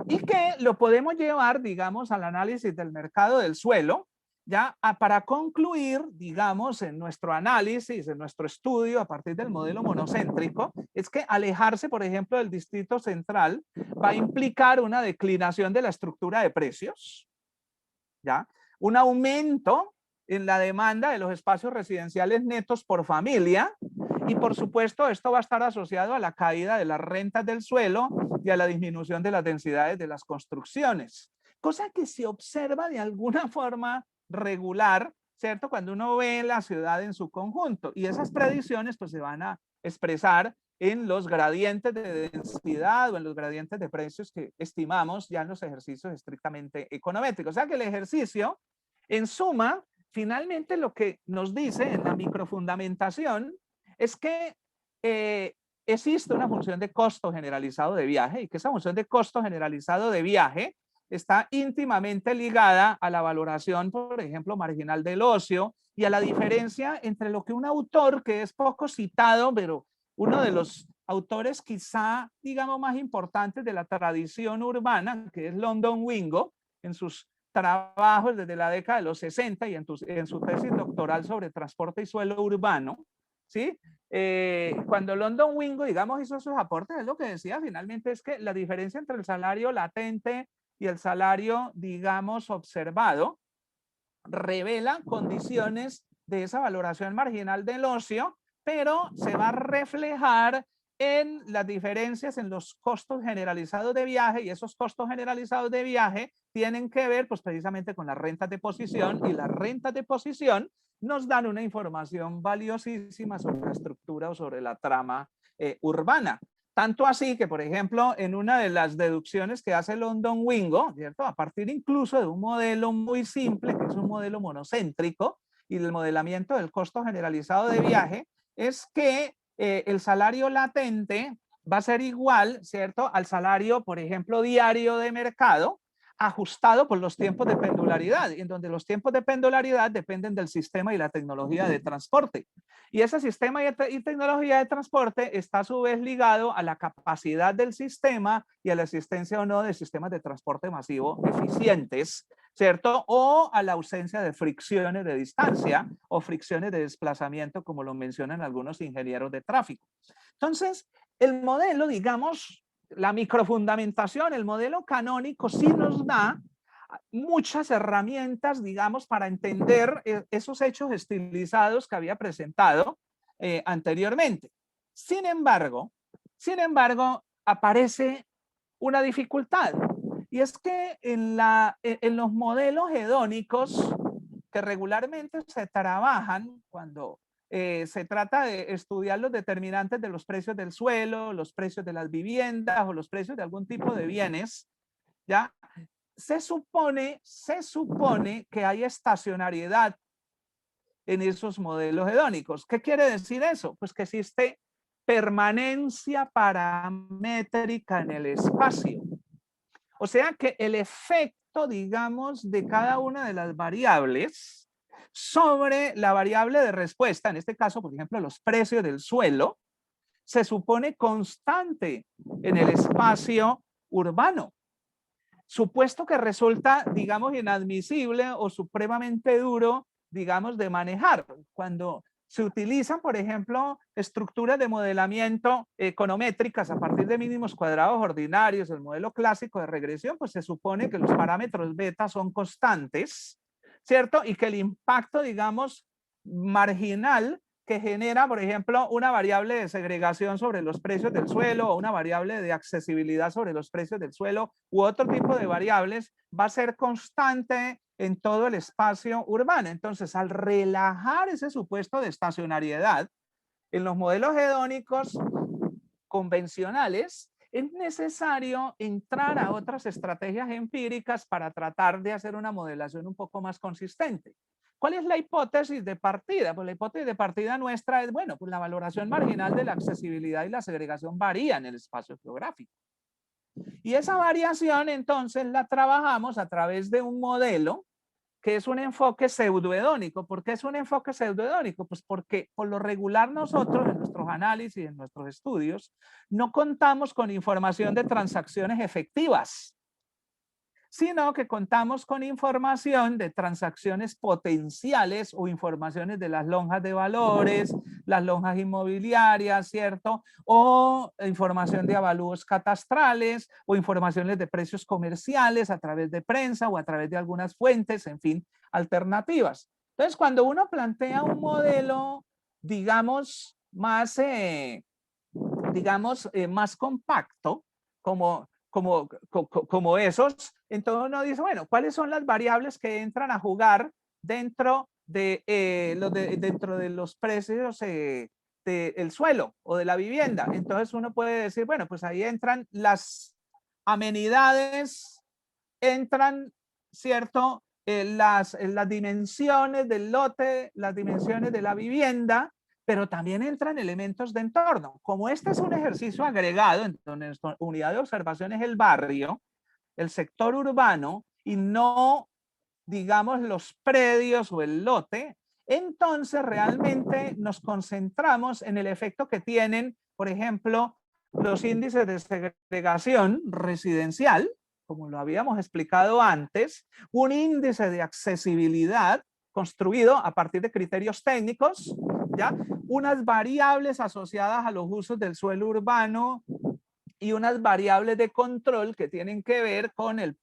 S3: Y que lo podemos llevar, digamos, al análisis del mercado del suelo, ya para concluir, digamos, en nuestro análisis, en nuestro estudio a partir del modelo monocéntrico, es que alejarse, por ejemplo, del distrito central va a implicar una declinación de la estructura de precios, ya, un aumento en la demanda de los espacios residenciales netos por familia, y por supuesto esto va a estar asociado a la caída de las rentas del suelo y a la disminución de las densidades de las construcciones, cosa que se observa de alguna forma regular, ¿cierto? Cuando uno ve la ciudad en su conjunto, y esas predicciones pues se van a expresar en los gradientes de densidad o en los gradientes de precios que estimamos ya en los ejercicios estrictamente econométricos. O sea que el ejercicio, en suma, finalmente lo que nos dice en la microfundamentación es que existe una función de costo generalizado de viaje, y que esa función de costo generalizado de viaje está íntimamente ligada a la valoración, por ejemplo, marginal del ocio, y a la diferencia entre lo que un autor que es poco citado, pero uno de los autores quizá, digamos, más importantes de la tradición urbana, que es London Wingo, en sus trabajos desde la década de los 60 y en su tesis doctoral sobre transporte y suelo urbano, ¿sí? Cuando London Wingo, digamos, hizo sus aportes, es lo que decía finalmente, es que la diferencia entre el salario latente y el salario, digamos, observado, revela condiciones de esa valoración marginal del ocio, pero se va a reflejar en las diferencias en los costos generalizados de viaje, y esos costos generalizados de viaje tienen que ver pues precisamente con las rentas de posición, y las rentas de posición nos dan una información valiosísima sobre la estructura o sobre la trama urbana. Tanto así que, por ejemplo, en una de las deducciones que hace London Wingo, ¿cierto? A partir incluso de un modelo muy simple, que es un modelo monocéntrico, y del modelamiento del costo generalizado de viaje, es que el salario latente va a ser igual, ¿cierto?, al salario, por ejemplo, diario de mercado, ajustado por los tiempos de pendularidad, en donde los tiempos de pendularidad dependen del sistema y la tecnología de transporte. Y ese sistema y tecnología de transporte está a su vez ligado a la capacidad del sistema y a la existencia o no de sistemas de transporte masivo eficientes, ¿cierto? O a la ausencia de fricciones de distancia o fricciones de desplazamiento, como lo mencionan algunos ingenieros de tráfico. Entonces, el modelo, digamos, la microfundamentación, el modelo canónico sí nos da muchas herramientas, digamos, para entender esos hechos estilizados que había presentado anteriormente. Sin embargo, aparece una dificultad, y es que en los modelos hedónicos que regularmente se trabajan cuando se trata de estudiar los determinantes de los precios del suelo, los precios de las viviendas o los precios de algún tipo de bienes, ¿ya? Se supone que hay estacionariedad en esos modelos hedónicos. ¿Qué quiere decir eso? Pues que existe permanencia paramétrica en el espacio. O sea que el efecto, digamos, de cada una de las variables sobre la variable de respuesta, en este caso, por ejemplo, los precios del suelo, se supone constante en el espacio urbano. Supuesto que resulta, digamos, inadmisible o supremamente duro, digamos, de manejar. Cuando se utilizan, por ejemplo, estructuras de modelamiento econométricas a partir de mínimos cuadrados ordinarios, el modelo clásico de regresión, pues se supone que los parámetros beta son constantes, ¿cierto? Y que el impacto, digamos, marginal que genera, por ejemplo, una variable de segregación sobre los precios del suelo o una variable de accesibilidad sobre los precios del suelo u otro tipo de variables va a ser constante en todo el espacio urbano. Entonces, al relajar ese supuesto de estacionariedad en los modelos hedónicos convencionales, es necesario entrar a otras estrategias empíricas para tratar de hacer una modelación un poco más consistente. ¿Cuál es la hipótesis de partida? Pues la hipótesis de partida nuestra es, bueno, pues la valoración marginal de la accesibilidad y la segregación varía en el espacio geográfico. Y esa variación entonces la trabajamos a través de un modelo que es un enfoque pseudohedónico. ¿Por qué es un enfoque pseudohedónico? Pues porque por lo regular nosotros en nuestros análisis, en nuestros estudios, no contamos con información de transacciones efectivas, sino que contamos con información de transacciones potenciales o informaciones de las lonjas de valores, las lonjas inmobiliarias, ¿cierto? O información de avalúos catastrales o informaciones de precios comerciales a través de prensa o a través de algunas fuentes, en fin, alternativas. Entonces, cuando uno plantea un modelo, digamos, más más compacto, como esos, entonces uno dice, bueno, ¿cuáles son las variables que entran a jugar dentro dentro de los precios del suelo o de la vivienda? Entonces uno puede decir, bueno, pues ahí entran las amenidades, entran, ¿cierto? Las dimensiones del lote, las dimensiones de la vivienda, pero también entran elementos de entorno. Como este es un ejercicio agregado, en donde nuestra unidad de observación es el barrio, el sector urbano, y no, digamos, los predios o el lote, entonces realmente nos concentramos en el efecto que tienen, por ejemplo, los índices de segregación residencial, como lo habíamos explicado antes, un índice de accesibilidad construido a partir de criterios técnicos, ¿ya? Unas variables asociadas a los usos del suelo urbano y unas variables de control que tienen que ver con el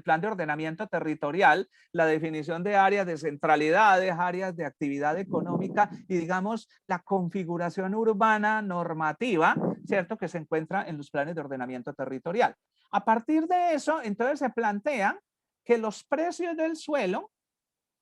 S3: plan de ordenamiento territorial, la definición de áreas de centralidades, áreas de actividad económica y, digamos, la configuración urbana normativa, ¿cierto?, que se encuentra en los planes de ordenamiento territorial. A partir de eso, entonces se plantea que los precios del suelo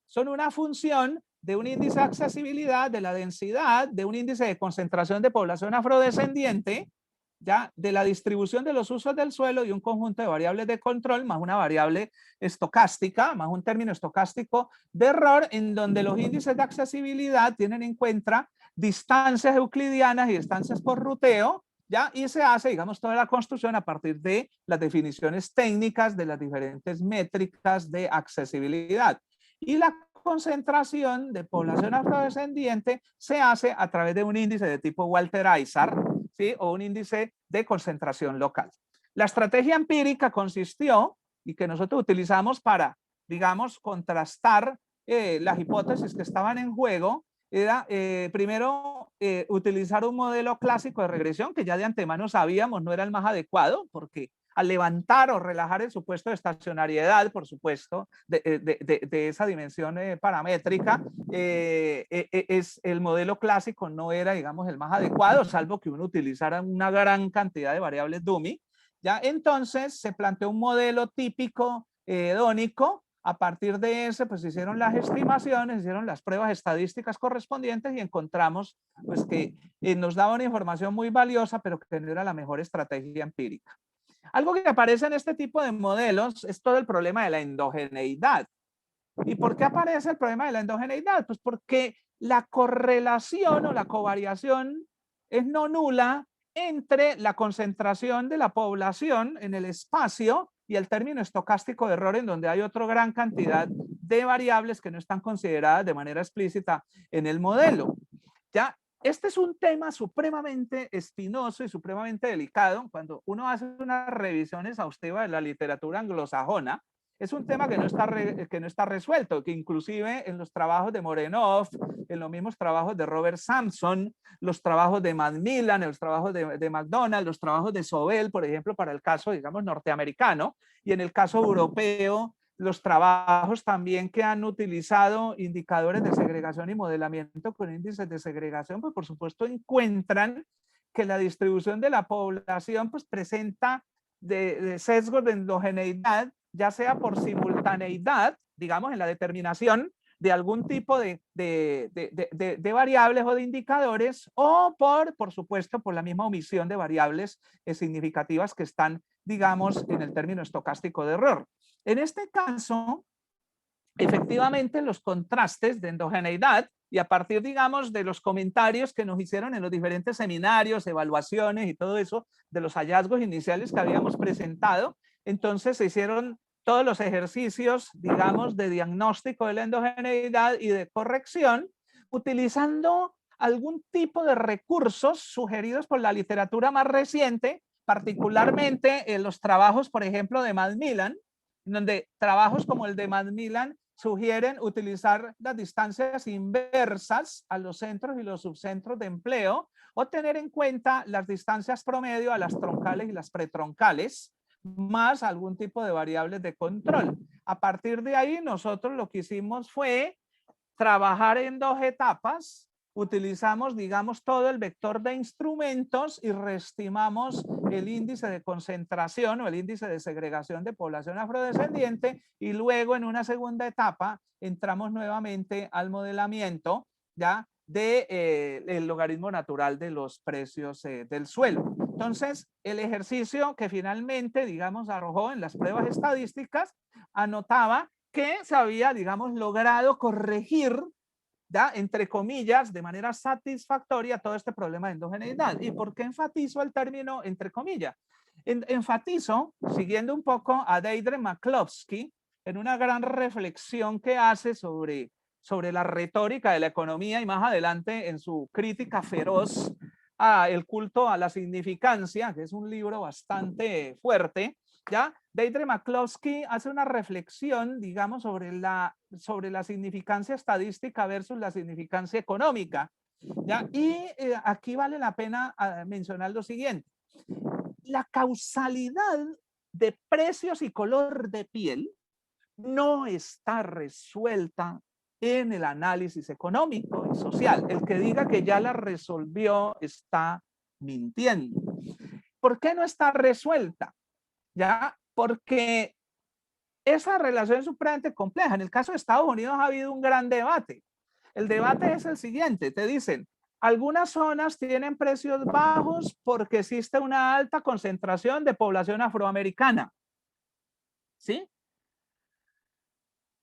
S3: son una función de un índice de accesibilidad, de la densidad, de un índice de concentración de población afrodescendiente, ¿ya?, de la distribución de los usos del suelo y un conjunto de variables de control más una variable estocástica, más un término estocástico de error, en donde los índices de accesibilidad tienen en cuenta distancias euclidianas y distancias por ruteo, ¿ya? Y se hace, digamos, toda la construcción a partir de las definiciones técnicas de las diferentes métricas de accesibilidad. Y la concentración de población afrodescendiente se hace a través de un índice de tipo Walter-Isar, ¿sí?, o un índice de concentración local. La estrategia empírica consistió, y que nosotros utilizamos para, digamos, contrastar las hipótesis que estaban en juego, era primero utilizar un modelo clásico de regresión que ya de antemano sabíamos no era el más adecuado, porque al levantar o relajar el supuesto de estacionariedad, por supuesto, de esa dimensión paramétrica, es el modelo clásico no era, digamos, el más adecuado, salvo que uno utilizara una gran cantidad de variables dummy. ¿Ya? Entonces se planteó un modelo típico hedónico. A partir de ese, pues hicieron las estimaciones, hicieron las pruebas estadísticas correspondientes y encontramos, pues, que nos daba una información muy valiosa, pero que no era la mejor estrategia empírica. Algo que aparece en este tipo de modelos es todo el problema de la endogeneidad. ¿Y por qué aparece el problema de la endogeneidad? Pues porque la correlación o la covariación es no nula entre la concentración de la población en el espacio y el término estocástico de error, en donde hay otra gran cantidad de variables que no están consideradas de manera explícita en el modelo. ¿Ya? Este es un tema supremamente espinoso y supremamente delicado. Cuando uno hace una revisión exhaustiva de la literatura anglosajona, es un tema que no está resuelto, que inclusive en los trabajos de Morenov, en los mismos trabajos de Robert Sampson, los trabajos de Macmillan, los trabajos de McDonald, los trabajos de Sobel, por ejemplo, para el caso, digamos, norteamericano, y en el caso europeo, los trabajos también que han utilizado indicadores de segregación y modelamiento con índices de segregación, pues por supuesto encuentran que la distribución de la población pues presenta de sesgos de endogeneidad, ya sea por simultaneidad, digamos, en la determinación de algún tipo de variables o de indicadores, o por supuesto, por la misma omisión de variables significativas que están, digamos, en el término estocástico de error. En este caso, efectivamente, los contrastes de endogeneidad, y a partir, digamos, de los comentarios que nos hicieron en los diferentes seminarios, evaluaciones y todo eso, de los hallazgos iniciales que habíamos presentado, entonces se hicieron todos los ejercicios, digamos, de diagnóstico de la endogeneidad y de corrección, utilizando algún tipo de recursos sugeridos por la literatura más reciente, particularmente en los trabajos, por ejemplo, de Macmillan, donde trabajos como el de Macmillan sugieren utilizar las distancias inversas a los centros y los subcentros de empleo, o tener en cuenta las distancias promedio a las troncales y las pretroncales, más algún tipo de variables de control. A partir de ahí, nosotros lo que hicimos fue trabajar en 2 etapas. Utilizamos, digamos, todo el vector de instrumentos y reestimamos el índice de concentración o el índice de segregación de población afrodescendiente, y luego en una segunda etapa entramos nuevamente al modelamiento ya el logaritmo natural de los precios del suelo. Entonces, el ejercicio que finalmente, digamos, arrojó en las pruebas estadísticas, anotaba que se había, digamos, logrado corregir, ¿ya?, entre comillas, de manera satisfactoria todo este problema de endogeneidad. ¿Y por qué enfatizo el término entre comillas? Enfatizo, siguiendo un poco a Deirdre McCloskey, en una gran reflexión que hace sobre la retórica de la economía, y más adelante en su crítica feroz a El culto a la significancia, que es un libro bastante fuerte, ¿ya? Deirdre McCloskey hace una reflexión, digamos, sobre la significancia estadística versus la significancia económica, ¿ya? Y aquí vale la pena mencionar lo siguiente. La causalidad de precios y color de piel no está resuelta en el análisis económico y social. El que diga que ya la resolvió está mintiendo. ¿Por qué no está resuelta? ¿Ya? Porque esa relación es supremamente compleja. En el caso de Estados Unidos ha habido un gran debate. El debate es el siguiente. Te dicen, algunas zonas tienen precios bajos porque existe una alta concentración de población afroamericana. ¿Sí?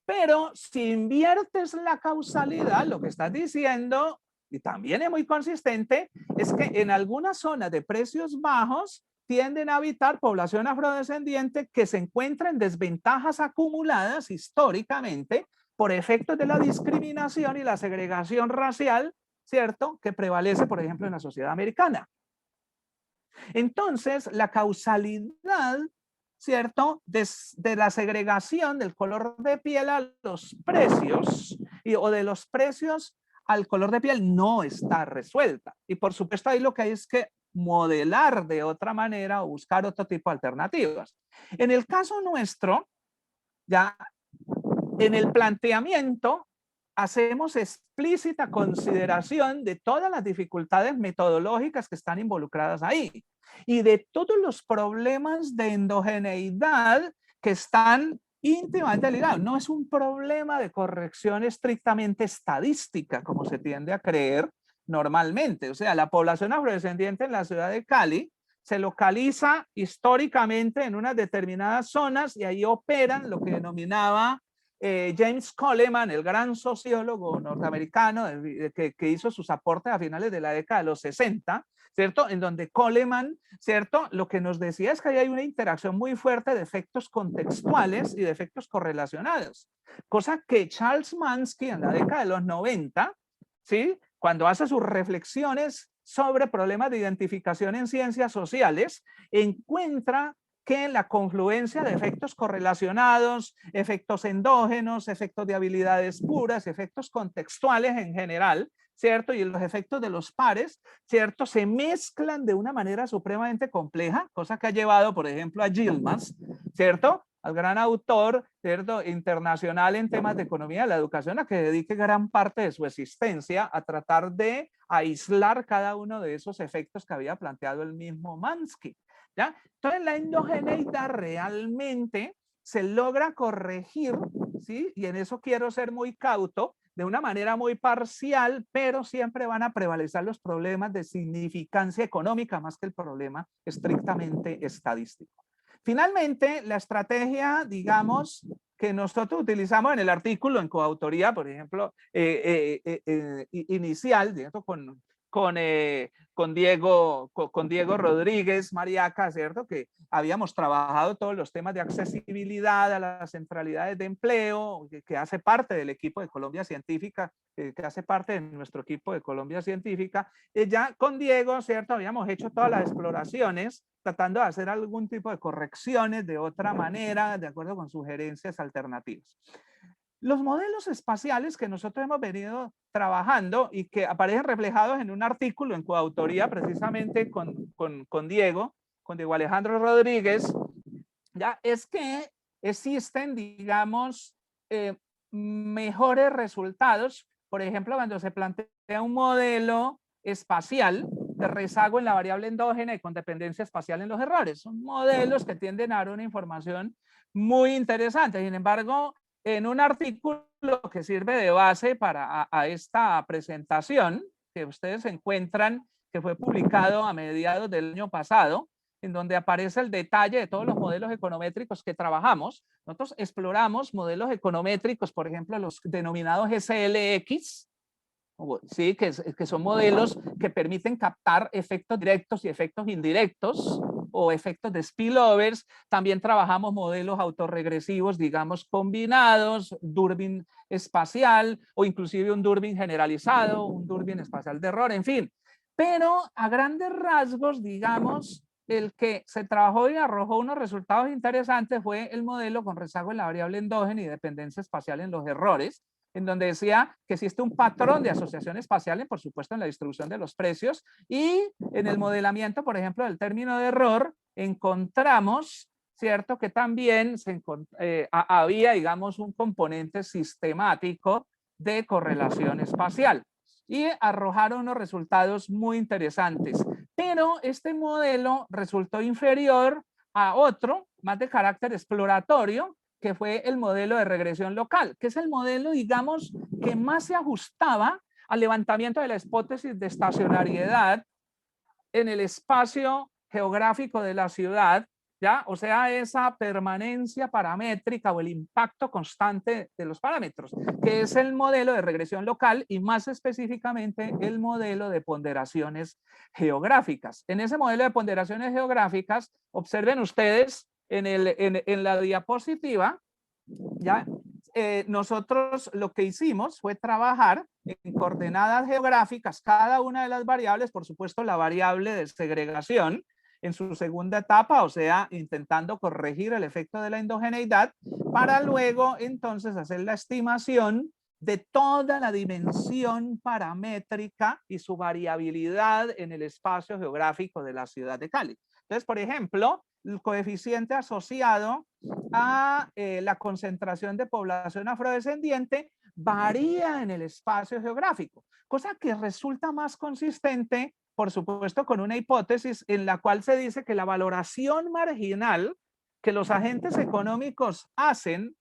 S3: Pero si inviertes la causalidad, lo que estás diciendo, y también es muy consistente, es que en algunas zonas de precios bajos tienden a habitar población afrodescendiente que se encuentra en desventajas acumuladas históricamente por efectos de la discriminación y la segregación racial, ¿cierto?, que prevalece, por ejemplo, en la sociedad americana. Entonces, la causalidad, ¿cierto?, de la segregación del color de piel a los precios o de los precios al color de piel no está resuelta. Y por supuesto ahí lo que hay es que modelar de otra manera o buscar otro tipo de alternativas. En el caso nuestro, ya en el planteamiento hacemos explícita consideración de todas las dificultades metodológicas que están involucradas ahí y de todos los problemas de endogeneidad que están íntimamente ligados. No es un problema de corrección estrictamente estadística, como se tiende a creer normalmente. O sea, la población afrodescendiente en la ciudad de Cali se localiza históricamente en unas determinadas zonas y ahí operan lo que denominaba James Coleman, el gran sociólogo norteamericano que hizo sus aportes a finales de la década de los 60, ¿cierto? En donde Coleman, ¿cierto?, lo que nos decía es que hay una interacción muy fuerte de efectos contextuales y de efectos correlacionados, cosa que Charles Mansky en la década de los 90, ¿sí?, cuando hace sus reflexiones sobre problemas de identificación en ciencias sociales, encuentra que la confluencia de efectos correlacionados, efectos endógenos, efectos de habilidades puras, efectos contextuales en general, ¿cierto?, y los efectos de los pares, ¿cierto?, se mezclan de una manera supremamente compleja, cosa que ha llevado, por ejemplo, a Yilmaz, ¿cierto?, al gran autor, ¿cierto?, internacional en temas de economía de la educación, a que dedique gran parte de su existencia a tratar de aislar cada uno de esos efectos que había planteado el mismo Mansky, ¿ya? Entonces, la endogeneidad realmente se logra corregir, ¿sí? Y en eso quiero ser muy cauto, de una manera muy parcial, pero siempre van a prevalecer los problemas de significancia económica más que el problema estrictamente estadístico. Finalmente, la estrategia, digamos, que nosotros utilizamos en el artículo en coautoría, por ejemplo, inicial, ¿cierto? Con Diego Rodríguez Mariaca, ¿cierto? Que habíamos trabajado todos los temas de accesibilidad a las centralidades de empleo, que hace parte del equipo de Colombia Científica, que hace parte de nuestro equipo de Colombia Científica. Ya con Diego, ¿cierto? Habíamos hecho todas las exploraciones, tratando de hacer algún tipo de correcciones de otra manera, de acuerdo con sugerencias alternativas. Los modelos espaciales que nosotros hemos venido trabajando y que aparecen reflejados en un artículo en coautoría precisamente con Diego Alejandro Rodríguez, ya es que existen, digamos, mejores resultados. Por ejemplo, cuando se plantea un modelo espacial de rezago en la variable endógena y con dependencia espacial en los errores. Son modelos que tienden a dar una información muy interesante. Sin embargo, en un artículo que sirve de base para esta presentación, que ustedes encuentran, que fue publicado a mediados del año pasado, en donde aparece el detalle de todos los modelos econométricos que trabajamos. Nosotros exploramos modelos econométricos, por ejemplo, los denominados SLX, ¿sí? que son modelos que permiten captar efectos directos y efectos indirectos o efectos de spillovers. También trabajamos modelos autorregresivos, digamos, combinados, Durbin espacial o inclusive un Durbin generalizado, un Durbin espacial de error, en fin. Pero a grandes rasgos, digamos, el que se trabajó y arrojó unos resultados interesantes fue el modelo con rezago en la variable endógena y dependencia espacial en los errores, en donde decía que existe un patrón de asociación espacial, por supuesto, en la distribución de los precios, y en el modelamiento, por ejemplo, del término de error, encontramos, ¿cierto?, que también había, digamos, un componente sistemático de correlación espacial, y arrojaron unos resultados muy interesantes. Pero este modelo resultó inferior a otro, más de carácter exploratorio, que fue el modelo de regresión local, que es el modelo, digamos, que más se ajustaba al levantamiento de la hipótesis de estacionariedad en el espacio geográfico de la ciudad, ¿ya? O sea, esa permanencia paramétrica o el impacto constante de los parámetros, que es el modelo de regresión local y más específicamente el modelo de ponderaciones geográficas. En ese modelo de ponderaciones geográficas, observen ustedes en la diapositiva, ya nosotros lo que hicimos fue trabajar en coordenadas geográficas, cada una de las variables, por supuesto la variable de segregación en su segunda etapa, o sea, intentando corregir el efecto de la endogeneidad, para luego entonces hacer la estimación de toda la dimensión paramétrica y su variabilidad en el espacio geográfico de la ciudad de Cali. Entonces, por ejemplo, el coeficiente asociado a la concentración de población afrodescendiente varía en el espacio geográfico, cosa que resulta más consistente, por supuesto, con una hipótesis en la cual se dice que la valoración marginal que los agentes económicos hacen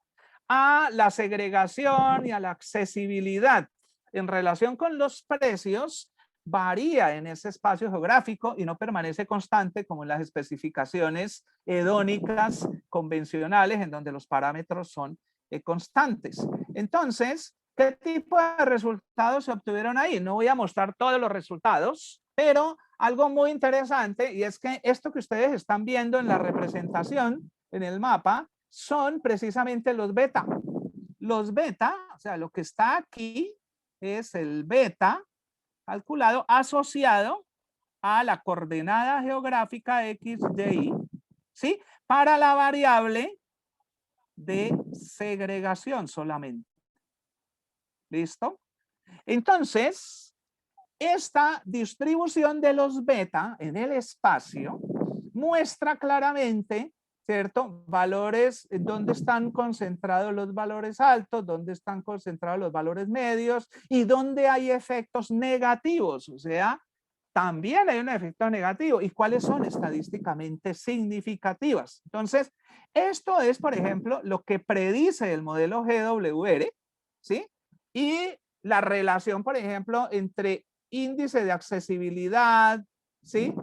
S3: a la segregación y a la accesibilidad en relación con los precios varía en ese espacio geográfico y no permanece constante como en las especificaciones hedónicas convencionales en donde los parámetros son constantes. Entonces, ¿qué tipo de resultados se obtuvieron ahí? No voy a mostrar todos los resultados, pero algo muy interesante, y es que esto que ustedes están viendo en la representación, en el mapa, son precisamente los beta. Los beta, o sea, lo que está aquí es el beta calculado asociado a la coordenada geográfica X, Y, ¿sí? Para la variable de segregación solamente. ¿Listo? Entonces, esta distribución de los beta en el espacio muestra claramente, ¿cierto? Valores, dónde están concentrados los valores altos, dónde están concentrados los valores medios y dónde hay efectos negativos, o sea, también hay unos efectos negativos. ¿Y cuáles son? Estadísticamente significativas. Entonces, esto es, por ejemplo, lo que predice el modelo GWR, ¿sí? Y la relación, por ejemplo, entre índice de accesibilidad, ¿sí?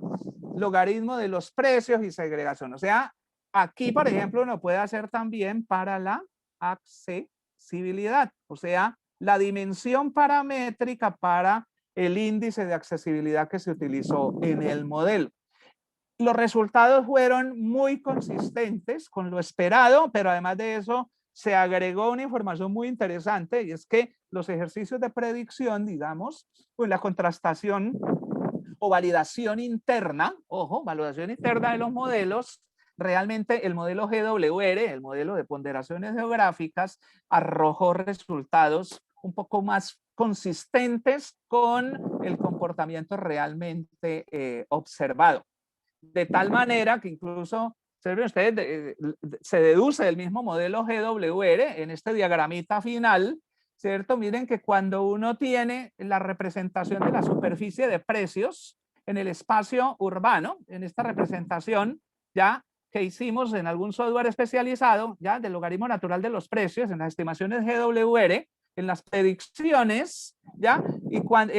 S3: Logaritmo de los precios y segregación. O sea, aquí, por ejemplo, uno puede hacer también para la accesibilidad, o sea, la dimensión paramétrica para el índice de accesibilidad que se utilizó en el modelo. Los resultados fueron muy consistentes con lo esperado, pero además de eso se agregó una información muy interesante, y es que los ejercicios de predicción, digamos, pues la contrastación o validación interna, ojo, validación interna de los modelos, realmente el modelo GWR, el modelo de ponderaciones geográficas, arrojó resultados un poco más consistentes con el comportamiento realmente observado. De tal manera que incluso, observen ustedes, se deduce del mismo modelo GWR en este diagramita final, ¿cierto? Miren que cuando uno tiene la representación de la superficie de precios en el espacio urbano, en esta representación ya que hicimos en algún software especializado, ya del logaritmo natural de los precios, en las estimaciones GWR, en las predicciones, ¿ya? Y cuando,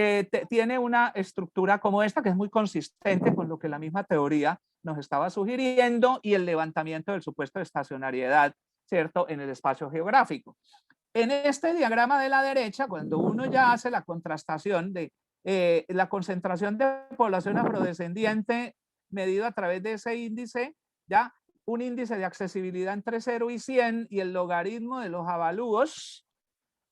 S3: tiene una estructura como esta, que es muy consistente con lo que la misma teoría nos estaba sugiriendo, y el levantamiento del supuesto de estacionariedad, ¿cierto? En el espacio geográfico. En este diagrama de la derecha, cuando uno ya hace la contrastación de la concentración de población afrodescendiente medido a través de ese índice, ya un índice de accesibilidad entre 0 y 100 y el logaritmo de los avalúos,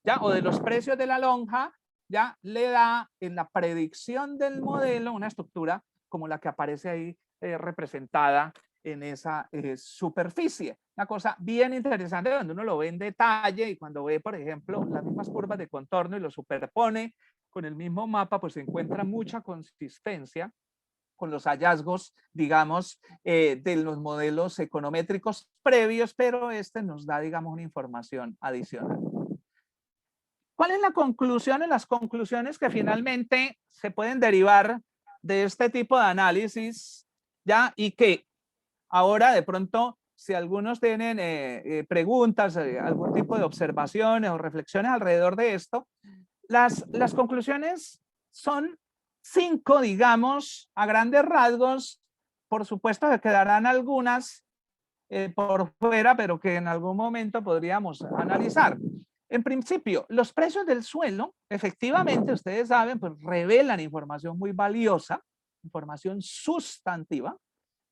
S3: ya, o de los precios de la lonja, ya le da en la predicción del modelo una estructura como la que aparece ahí representada en esa superficie. Una cosa bien interesante cuando uno lo ve en detalle y cuando ve, por ejemplo, las mismas curvas de contorno y lo superpone con el mismo mapa, pues se encuentra mucha consistencia con los hallazgos, digamos, de los modelos econométricos previos, pero este nos da, digamos, una información adicional. ¿Cuál es la conclusión? En las conclusiones que finalmente se pueden derivar de este tipo de análisis, ¿ya? Y que ahora de pronto, si algunos tienen preguntas, algún tipo de observaciones o reflexiones alrededor de esto, las conclusiones son 5, digamos, a grandes rasgos. Por supuesto que quedarán algunas por fuera, pero que en algún momento podríamos analizar. En principio, los precios del suelo, efectivamente, ustedes saben, pues revelan información muy valiosa, información sustantiva,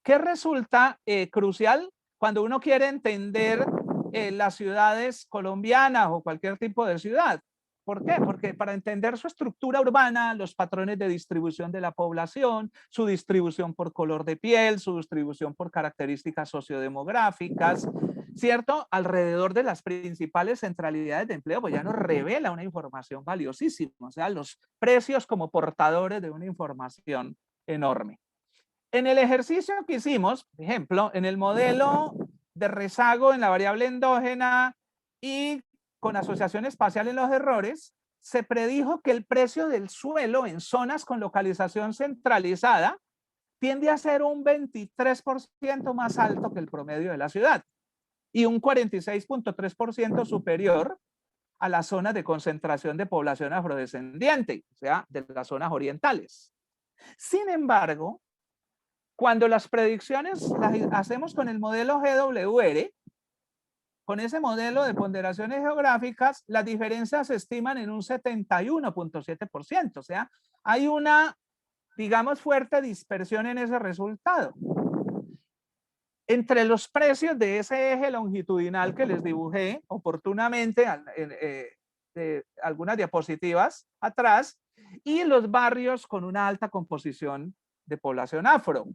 S3: que resulta crucial cuando uno quiere entender las ciudades colombianas o cualquier tipo de ciudad. ¿Por qué? Porque para entender su estructura urbana, los patrones de distribución de la población, su distribución por color de piel, su distribución por características sociodemográficas, ¿cierto? Alrededor de las principales centralidades de empleo, pues ya nos revela una información valiosísima, o sea, los precios como portadores de una información enorme. En el ejercicio que hicimos, por ejemplo, en el modelo de rezago en la variable endógena y con asociación espacial en los errores, se predijo que el precio del suelo en zonas con localización centralizada tiende a ser un 23% más alto que el promedio de la ciudad y un 46.3% superior a las zonas de concentración de población afrodescendiente, o sea, de las zonas orientales. Sin embargo, cuando las predicciones las hacemos con el modelo GWR, con ese modelo de ponderaciones geográficas, las diferencias se estiman en un 71.7%. O sea, hay una, digamos, fuerte dispersión en ese resultado. Entre los precios de ese eje longitudinal que les dibujé oportunamente en algunas diapositivas atrás, y los barrios con una alta composición de población afro.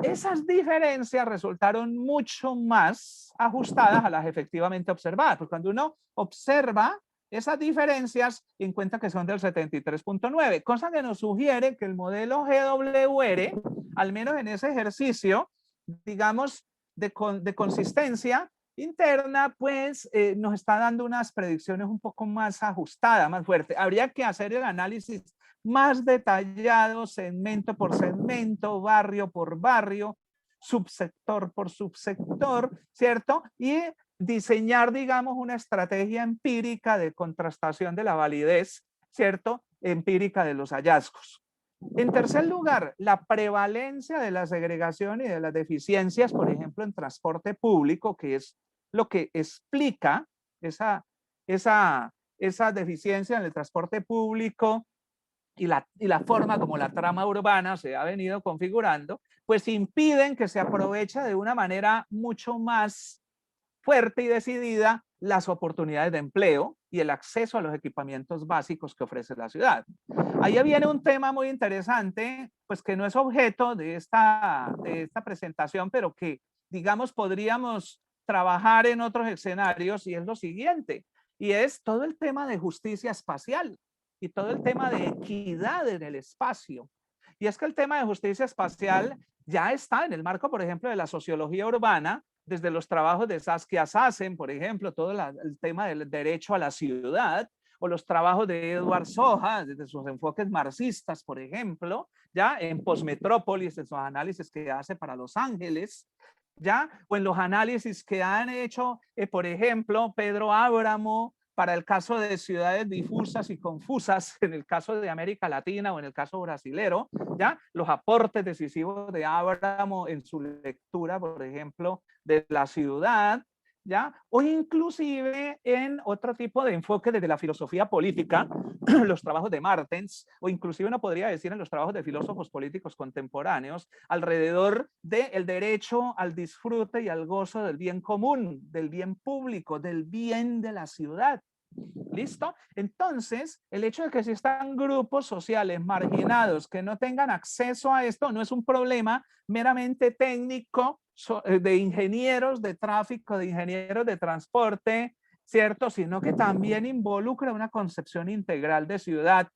S3: Esas diferencias resultaron mucho más ajustadas a las efectivamente observadas, porque cuando uno observa esas diferencias encuentra que son del 73.9, cosa que nos sugiere que el modelo GWR, al menos en ese ejercicio, digamos, de consistencia interna, pues nos está dando unas predicciones un poco más ajustadas, más fuertes. Habría que hacer el análisis más detallado, segmento por segmento, barrio por barrio, subsector por subsector, ¿cierto? Y diseñar, digamos, una estrategia empírica de contrastación de la validez, ¿cierto? Empírica de los hallazgos. En tercer lugar, la prevalencia de la segregación y de las deficiencias, por ejemplo, en transporte público, que es lo que explica esa deficiencia en el transporte público y la forma como la trama urbana se ha venido configurando, pues impiden que se aproveche de una manera mucho más fuerte y decidida las oportunidades de empleo y el acceso a los equipamientos básicos que ofrece la ciudad. Ahí viene un tema muy interesante, pues que no es objeto de esta presentación, pero que, digamos, podríamos trabajar en otros escenarios, y es lo siguiente, y es todo el tema de justicia espacial y todo el tema de equidad en el espacio. Y es que el tema de justicia espacial ya está en el marco, por ejemplo, de la sociología urbana, desde los trabajos de Saskia Sassen, por ejemplo, todo el tema del derecho a la ciudad, o los trabajos de Eduard Soja, desde sus enfoques marxistas, por ejemplo, ya en Postmetrópolis, en sus análisis que hace para Los Ángeles, ya, o en los análisis que han hecho, por ejemplo, Pedro Ábramo, para el caso de ciudades difusas y confusas, en el caso de América Latina o en el caso brasilero, ¿ya? Los aportes decisivos de Ábramo en su lectura, por ejemplo, de la ciudad, ¿ya? O inclusive en otro tipo de enfoque desde la filosofía política, los trabajos de Martens, o inclusive uno podría decir en los trabajos de filósofos políticos contemporáneos, alrededor del derecho al disfrute y al gozo del bien común, del bien público, del bien de la ciudad. ¿Listo? Entonces, el hecho de que existan grupos sociales marginados que no tengan acceso a esto no es un problema meramente técnico de ingenieros de tráfico, de ingenieros de transporte, ¿cierto? Sino que también involucra una concepción integral de ciudad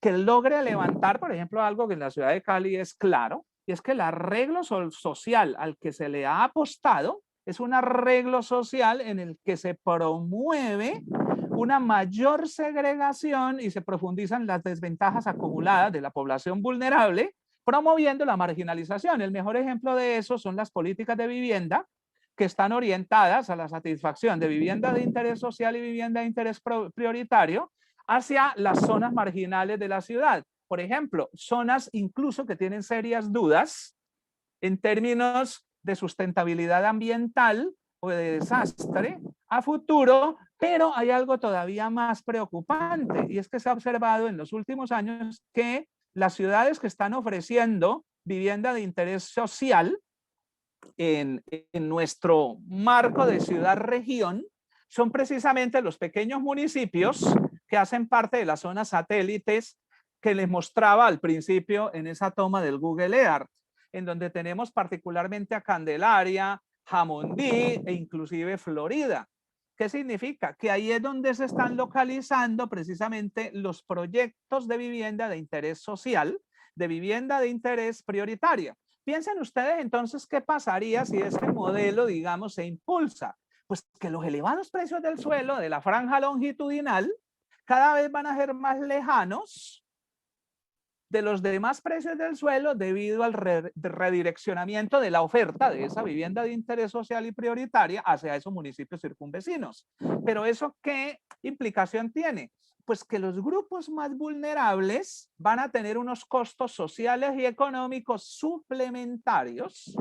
S3: que logre levantar, por ejemplo, algo que en la ciudad de Cali es claro, y es que el arreglo social al que se le ha apostado es un arreglo social en el que se promueve una mayor segregación y se profundizan las desventajas acumuladas de la población vulnerable, promoviendo la marginalización. El mejor ejemplo de eso son las políticas de vivienda que están orientadas a la satisfacción de vivienda de interés social y vivienda de interés prioritario hacia las zonas marginales de la ciudad. Por ejemplo, zonas incluso que tienen serias dudas en términos de sustentabilidad ambiental o de desastre a futuro, pero hay algo todavía más preocupante, y es que se ha observado en los últimos años que las ciudades que están ofreciendo vivienda de interés social en nuestro marco de ciudad-región son precisamente los pequeños municipios que hacen parte de las zonas satélites que les mostraba al principio en esa toma del Google Earth, en donde tenemos particularmente a Candelaria, Jamundí e inclusive Florida. ¿Qué significa? Que ahí es donde se están localizando precisamente los proyectos de vivienda de interés social, de vivienda de interés prioritaria. Piensen ustedes entonces qué pasaría si este modelo, digamos, se impulsa. Pues que los elevados precios del suelo de la franja longitudinal cada vez van a ser más lejanos de los demás precios del suelo debido al redireccionamiento de la oferta de esa vivienda de interés social y prioritaria hacia esos municipios circunvecinos. Pero ¿eso qué implicación tiene? Pues que los grupos más vulnerables van a tener unos costos sociales y económicos suplementarios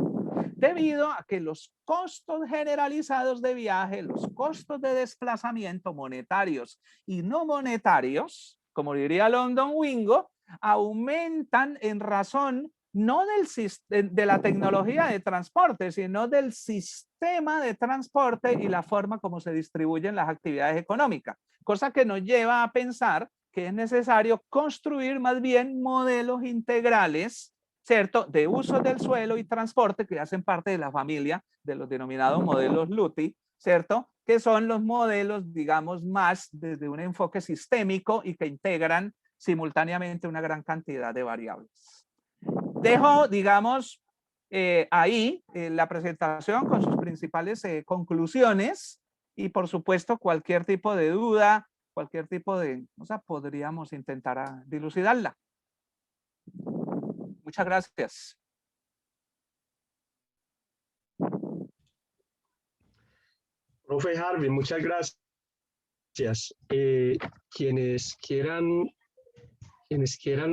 S3: debido a que los costos generalizados de viaje, los costos de desplazamiento monetarios y no monetarios, como diría London Wingo, aumentan en razón no de la tecnología de transporte, sino del sistema de transporte y la forma como se distribuyen las actividades económicas, cosa que nos lleva a pensar que es necesario construir más bien modelos integrales, ¿cierto?, de uso del suelo y transporte que hacen parte de la familia de los denominados modelos LUTI, ¿cierto?, que son los modelos, digamos, más desde un enfoque sistémico y que integran simultáneamente una gran cantidad de variables. Dejo, digamos, ahí la presentación con sus principales conclusiones y, por supuesto, cualquier tipo de duda, cualquier tipo de cosa, podríamos intentar dilucidarla. Muchas gracias.
S2: Profe Harvey, muchas gracias. Quienes quieran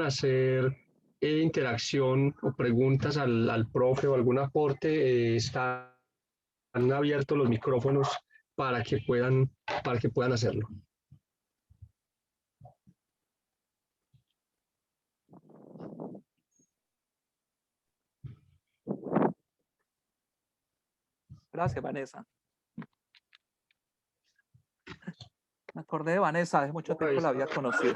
S2: hacer interacción o preguntas al profe o algún aporte, están abiertos los micrófonos para que puedan hacerlo.
S3: Gracias, Vanessa. Me acordé de Vanessa, hace mucho tiempo la había conocido.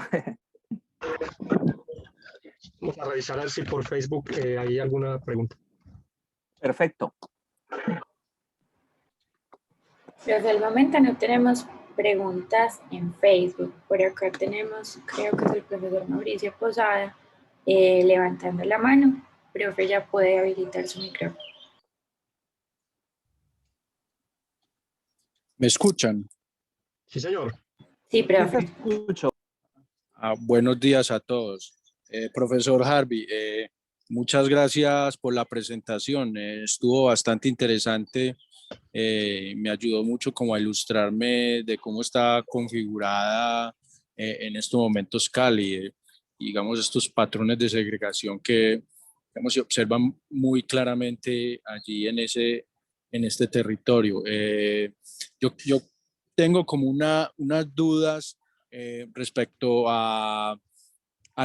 S2: Vamos a revisar a ver si por Facebook hay alguna pregunta.
S3: Perfecto.
S1: Desde el momento no tenemos preguntas en Facebook. Por acá tenemos, creo que es el profesor Mauricio Posada, levantando la mano. Profe, ya puede habilitar su micrófono.
S4: ¿Me escuchan?
S2: Sí, señor.
S1: Sí,
S3: Sí, te
S1: profe.
S3: escucho.
S4: Buenos días a todos. Profesor Harvey, muchas gracias por la presentación. Estuvo bastante interesante. Me ayudó mucho como a ilustrarme de cómo está configurada en estos momentos Cali. Digamos, estos patrones de segregación que digamos, se observan muy claramente allí en este territorio. Yo tengo como unas dudas respecto al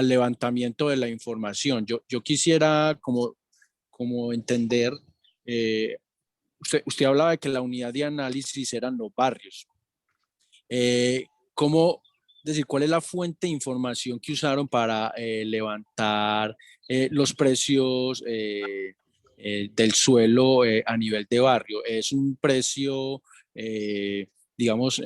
S4: levantamiento de la información. Yo quisiera como entender, usted hablaba de que la unidad de análisis eran los barrios. ¿Cómo, es decir, cuál es la fuente de información que usaron para levantar los precios del suelo a nivel de barrio? ¿Es un precio, digamos,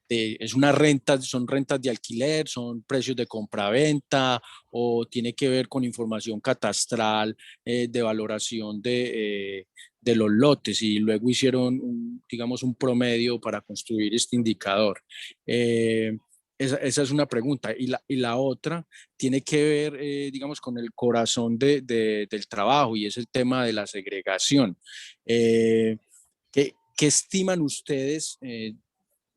S4: es una renta, son rentas de alquiler, son precios de compraventa o tiene que ver con información catastral de valoración de los lotes y luego hicieron, digamos, un promedio para construir este indicador? Esa es una pregunta. Y la otra tiene que ver, digamos, con el corazón del trabajo y es el tema de la segregación. ¿Qué estiman ustedes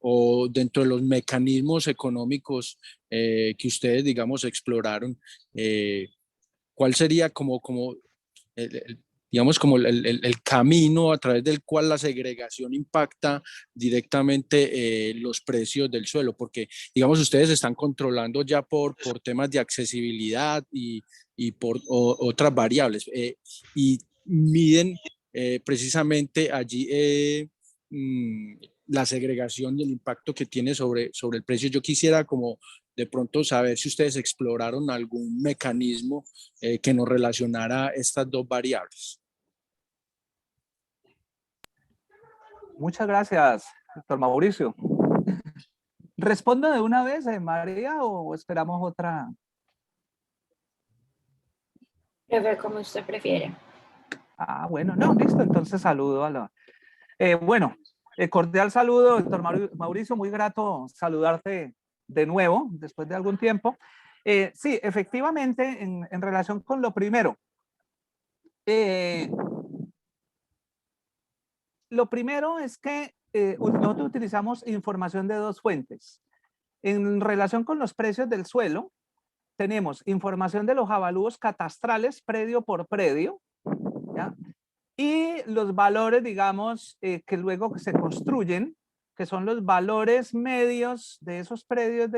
S4: o dentro de los mecanismos económicos que ustedes, digamos, exploraron, cuál sería como digamos, como el camino a través del cual la segregación impacta directamente los precios del suelo? Porque, digamos, ustedes están controlando ya por temas de accesibilidad y por otras variables y miden precisamente allí la segregación y el impacto que tiene sobre el precio. Yo quisiera como de pronto saber si ustedes exploraron algún mecanismo que nos relacionara estas dos variables.
S3: Muchas gracias, doctor Mauricio. ¿Respondo de una vez, María, o esperamos otra?
S1: Profe, como usted prefiere.
S3: Ah, bueno, no, listo, entonces saludo a la... bueno, cordial saludo, doctor Mauricio, muy grato saludarte de nuevo, después de algún tiempo. Sí, efectivamente, en relación con lo primero, lo primero es que nosotros utilizamos información de dos fuentes. En relación con los precios del suelo, tenemos información de los avalúos catastrales predio por predio, ¿ya? Y los valores, digamos, que luego se construyen, que son los valores medios de esos predios,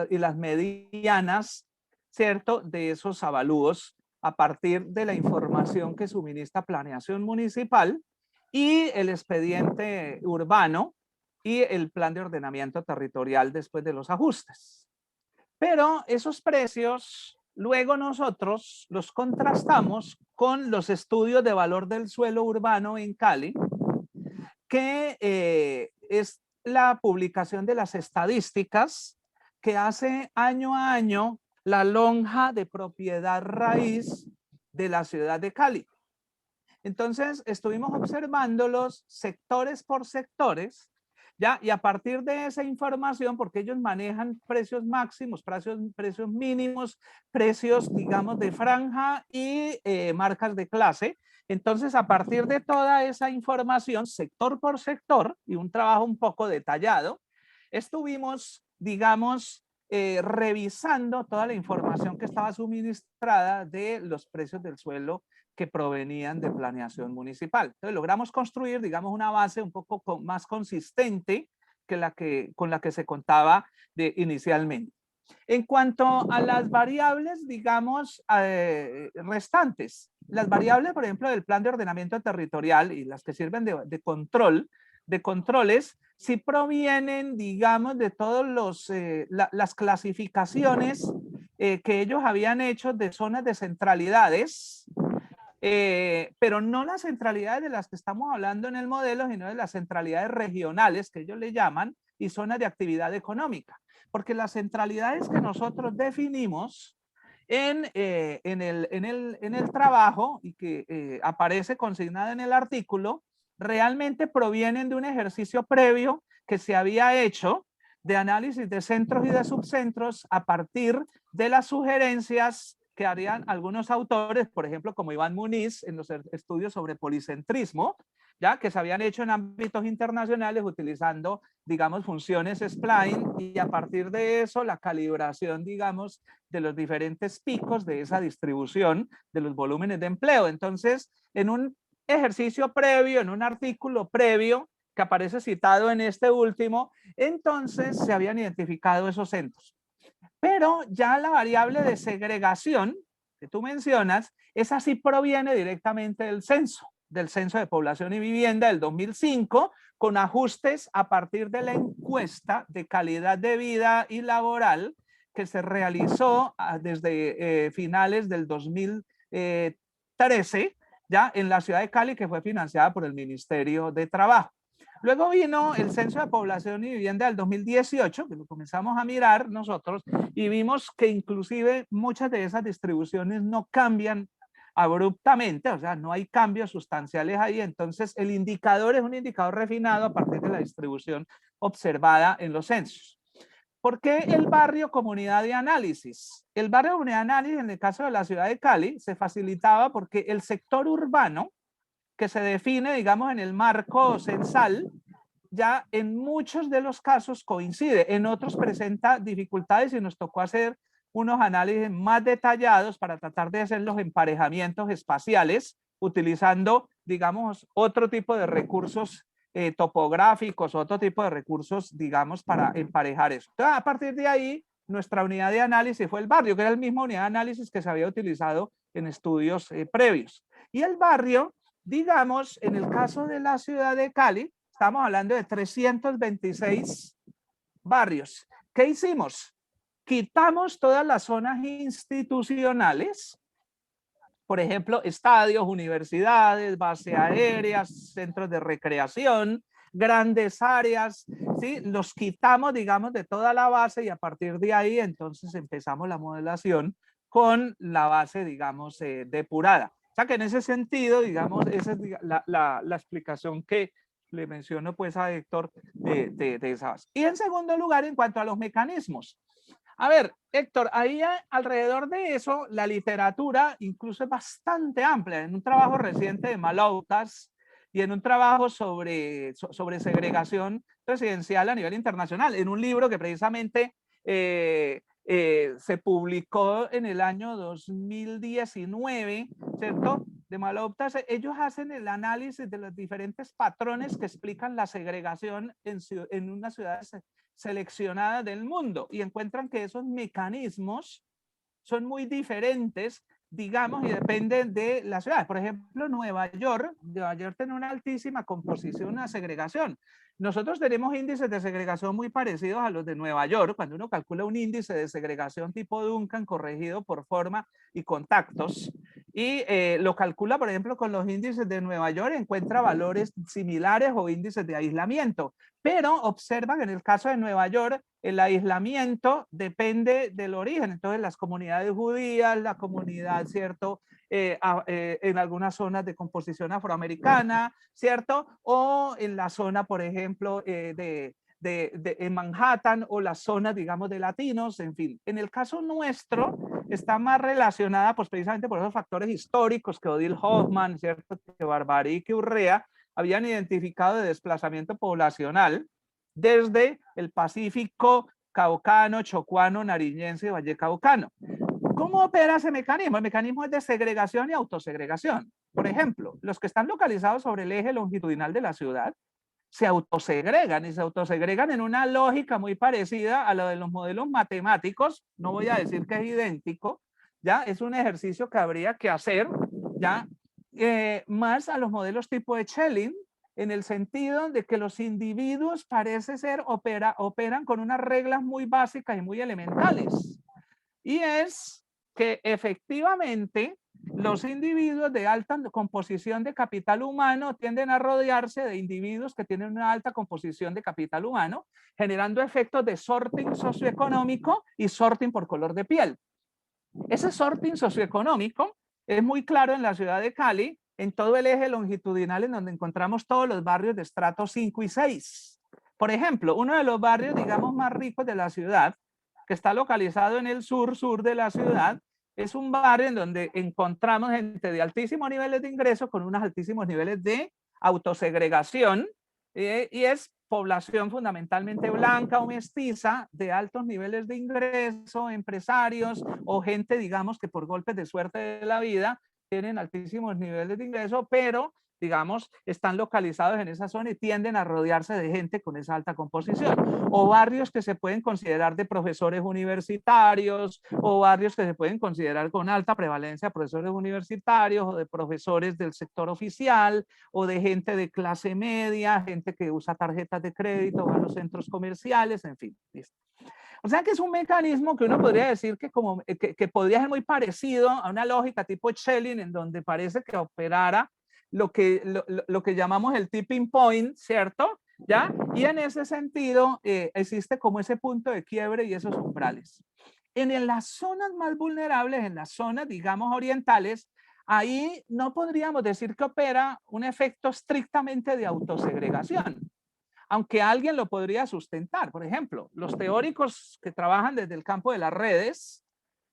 S3: y las medianas, ¿cierto?, de esos avalúos a partir de la información que suministra Planeación Municipal y el expediente urbano y el plan de ordenamiento territorial después de los ajustes. Pero esos precios luego nosotros los contrastamos con los estudios de valor del suelo urbano en Cali, que es la publicación de las estadísticas que hace año a año la lonja de propiedad raíz de la ciudad de Cali. Entonces estuvimos observándolos sectores por sectores ¿ya? Y a partir de esa información, porque ellos manejan precios máximos, precios mínimos, precios, digamos, de franja y marcas de clase. Entonces, a partir de toda esa información, sector por sector, y un trabajo un poco detallado, estuvimos, digamos, revisando toda la información que estaba suministrada de los precios del suelo que provenían de planeación municipal. Entonces logramos construir, digamos, una base un poco más consistente con la que se contaba inicialmente. En cuanto a las variables, digamos, restantes, las variables, por ejemplo, del plan de ordenamiento territorial y las que sirven de controles, sí provienen, digamos, de todos las clasificaciones que ellos habían hecho de zonas de centralidades, pero no las centralidades de las que estamos hablando en el modelo, sino de las centralidades regionales que ellos le llaman y zonas de actividad económica. Porque las centralidades que nosotros definimos en el trabajo y que aparece consignada en el artículo, realmente provienen de un ejercicio previo que se había hecho de análisis de centros y de subcentros a partir de las sugerencias que harían algunos autores, por ejemplo, como Iván Muniz, en los estudios sobre policentrismo, ya que se habían hecho en ámbitos internacionales utilizando, digamos, funciones spline, y a partir de eso la calibración, digamos, de los diferentes picos de esa distribución de los volúmenes de empleo. Entonces, en un ejercicio previo, en un artículo previo que aparece citado en este último, entonces se habían identificado esos centros. Pero ya la variable de segregación que tú mencionas, esa sí proviene directamente del censo de población y vivienda del 2005, con ajustes a partir de la encuesta de calidad de vida y laboral que se realizó desde finales del 2013, ya en la ciudad de Cali, que fue financiada por el Ministerio de Trabajo. Luego vino el Censo de Población y Vivienda del 2018, que lo comenzamos a mirar nosotros, y vimos que inclusive muchas de esas distribuciones no cambian abruptamente, o sea, no hay cambios sustanciales ahí. Entonces, el indicador es un indicador refinado a partir de la distribución observada en los censos. ¿Por qué el barrio comunidad de análisis? El barrio comunidad de análisis, en el caso de la ciudad de Cali, se facilitaba porque el sector urbano, que se define, digamos, en el marco censal, ya en muchos de los casos coincide, en otros presenta dificultades y nos tocó hacer unos análisis más detallados para tratar de hacer los emparejamientos espaciales utilizando, digamos, otro tipo de recursos topográficos, otro tipo de recursos, digamos, para emparejar eso. Entonces, a partir de ahí, nuestra unidad de análisis fue el barrio, que era la misma unidad de análisis que se había utilizado en estudios previos. Y el barrio, digamos, en el caso de la ciudad de Cali, estamos hablando de 326 barrios. ¿Qué hicimos? Quitamos todas las zonas institucionales, por ejemplo, estadios, universidades, bases aéreas, centros de recreación, grandes áreas, ¿sí? Los quitamos, digamos, de toda la base y a partir de ahí entonces empezamos la modelación con la base, digamos, depurada. O sea que en ese sentido, digamos, esa es la explicación que le menciono pues a Héctor de esa base. Y en segundo lugar, en cuanto a los mecanismos. A ver, Héctor, ahí alrededor de eso, la literatura incluso es bastante amplia. En un trabajo reciente de Maloutas y en un trabajo sobre segregación residencial a nivel internacional, en un libro que precisamente se publicó en el año 2019, ¿cierto? De Maloutas, ellos hacen el análisis de los diferentes patrones que explican la segregación en una ciudad seleccionada del mundo y encuentran que esos mecanismos son muy diferentes, digamos, y dependen de la ciudad. Por ejemplo, Nueva York tiene una altísima composición a segregación. Nosotros tenemos índices de segregación muy parecidos a los de Nueva York. Cuando uno calcula un índice de segregación tipo Duncan corregido por forma y contactos y lo calcula, por ejemplo, con los índices de Nueva York, encuentra valores similares o índices de aislamiento. Pero observa que en el caso de Nueva York, el aislamiento depende del origen. Entonces, las comunidades judías, la comunidad, ¿cierto?, en algunas zonas de composición afroamericana, ¿cierto? O en la zona, por ejemplo, en Manhattan, o las zonas, digamos, de latinos, en fin. En el caso nuestro está más relacionada, pues precisamente por esos factores históricos que Odile Hoffman, ¿cierto? Que Barbary y que Urrea habían identificado de desplazamiento poblacional desde el Pacífico caucano, chocuano, nariñense y vallecaucano. ¿Cómo opera ese mecanismo? El mecanismo es de segregación y autosegregación. Por ejemplo, los que están localizados sobre el eje longitudinal de la ciudad se autosegregan, y se autosegregan en una lógica muy parecida a la de los modelos matemáticos. No voy a decir que es idéntico, ya es un ejercicio que habría que hacer, ya más a los modelos tipo de Schelling, en el sentido de que los individuos parece ser operan con unas reglas muy básicas y muy elementales. Y es que efectivamente los individuos de alta composición de capital humano tienden a rodearse de individuos que tienen una alta composición de capital humano, generando efectos de sorting socioeconómico y sorting por color de piel. Ese sorting socioeconómico es muy claro en la ciudad de Cali, en todo el eje longitudinal, en donde encontramos todos los barrios de estrato 5 y 6. Por ejemplo, uno de los barrios, digamos, más ricos de la ciudad, que está localizado en el sur de la ciudad, es un barrio en donde encontramos gente de altísimos niveles de ingreso con unos altísimos niveles de autosegregación, y es población fundamentalmente blanca o mestiza de altos niveles de ingreso, empresarios o gente, digamos, que por golpes de suerte de la vida tienen altísimos niveles de ingreso, pero digamos, están localizados en esa zona y tienden a rodearse de gente con esa alta composición. O barrios que se pueden considerar de profesores universitarios, o barrios que se pueden considerar con alta prevalencia de profesores universitarios, o de profesores del sector oficial, o de gente de clase media, gente que usa tarjetas de crédito, va a los centros comerciales, en fin. ¿Listo? O sea que es un mecanismo que uno podría decir que podría ser muy parecido a una lógica tipo Schelling, en donde parece que operara lo que llamamos el tipping point, ¿cierto? ¿Ya? Y en ese sentido existe como ese punto de quiebre y esos umbrales. En las zonas más vulnerables, en las zonas, digamos, orientales, ahí no podríamos decir que opera un efecto estrictamente de autosegregación, aunque alguien lo podría sustentar. Por ejemplo, los teóricos que trabajan desde el campo de las redes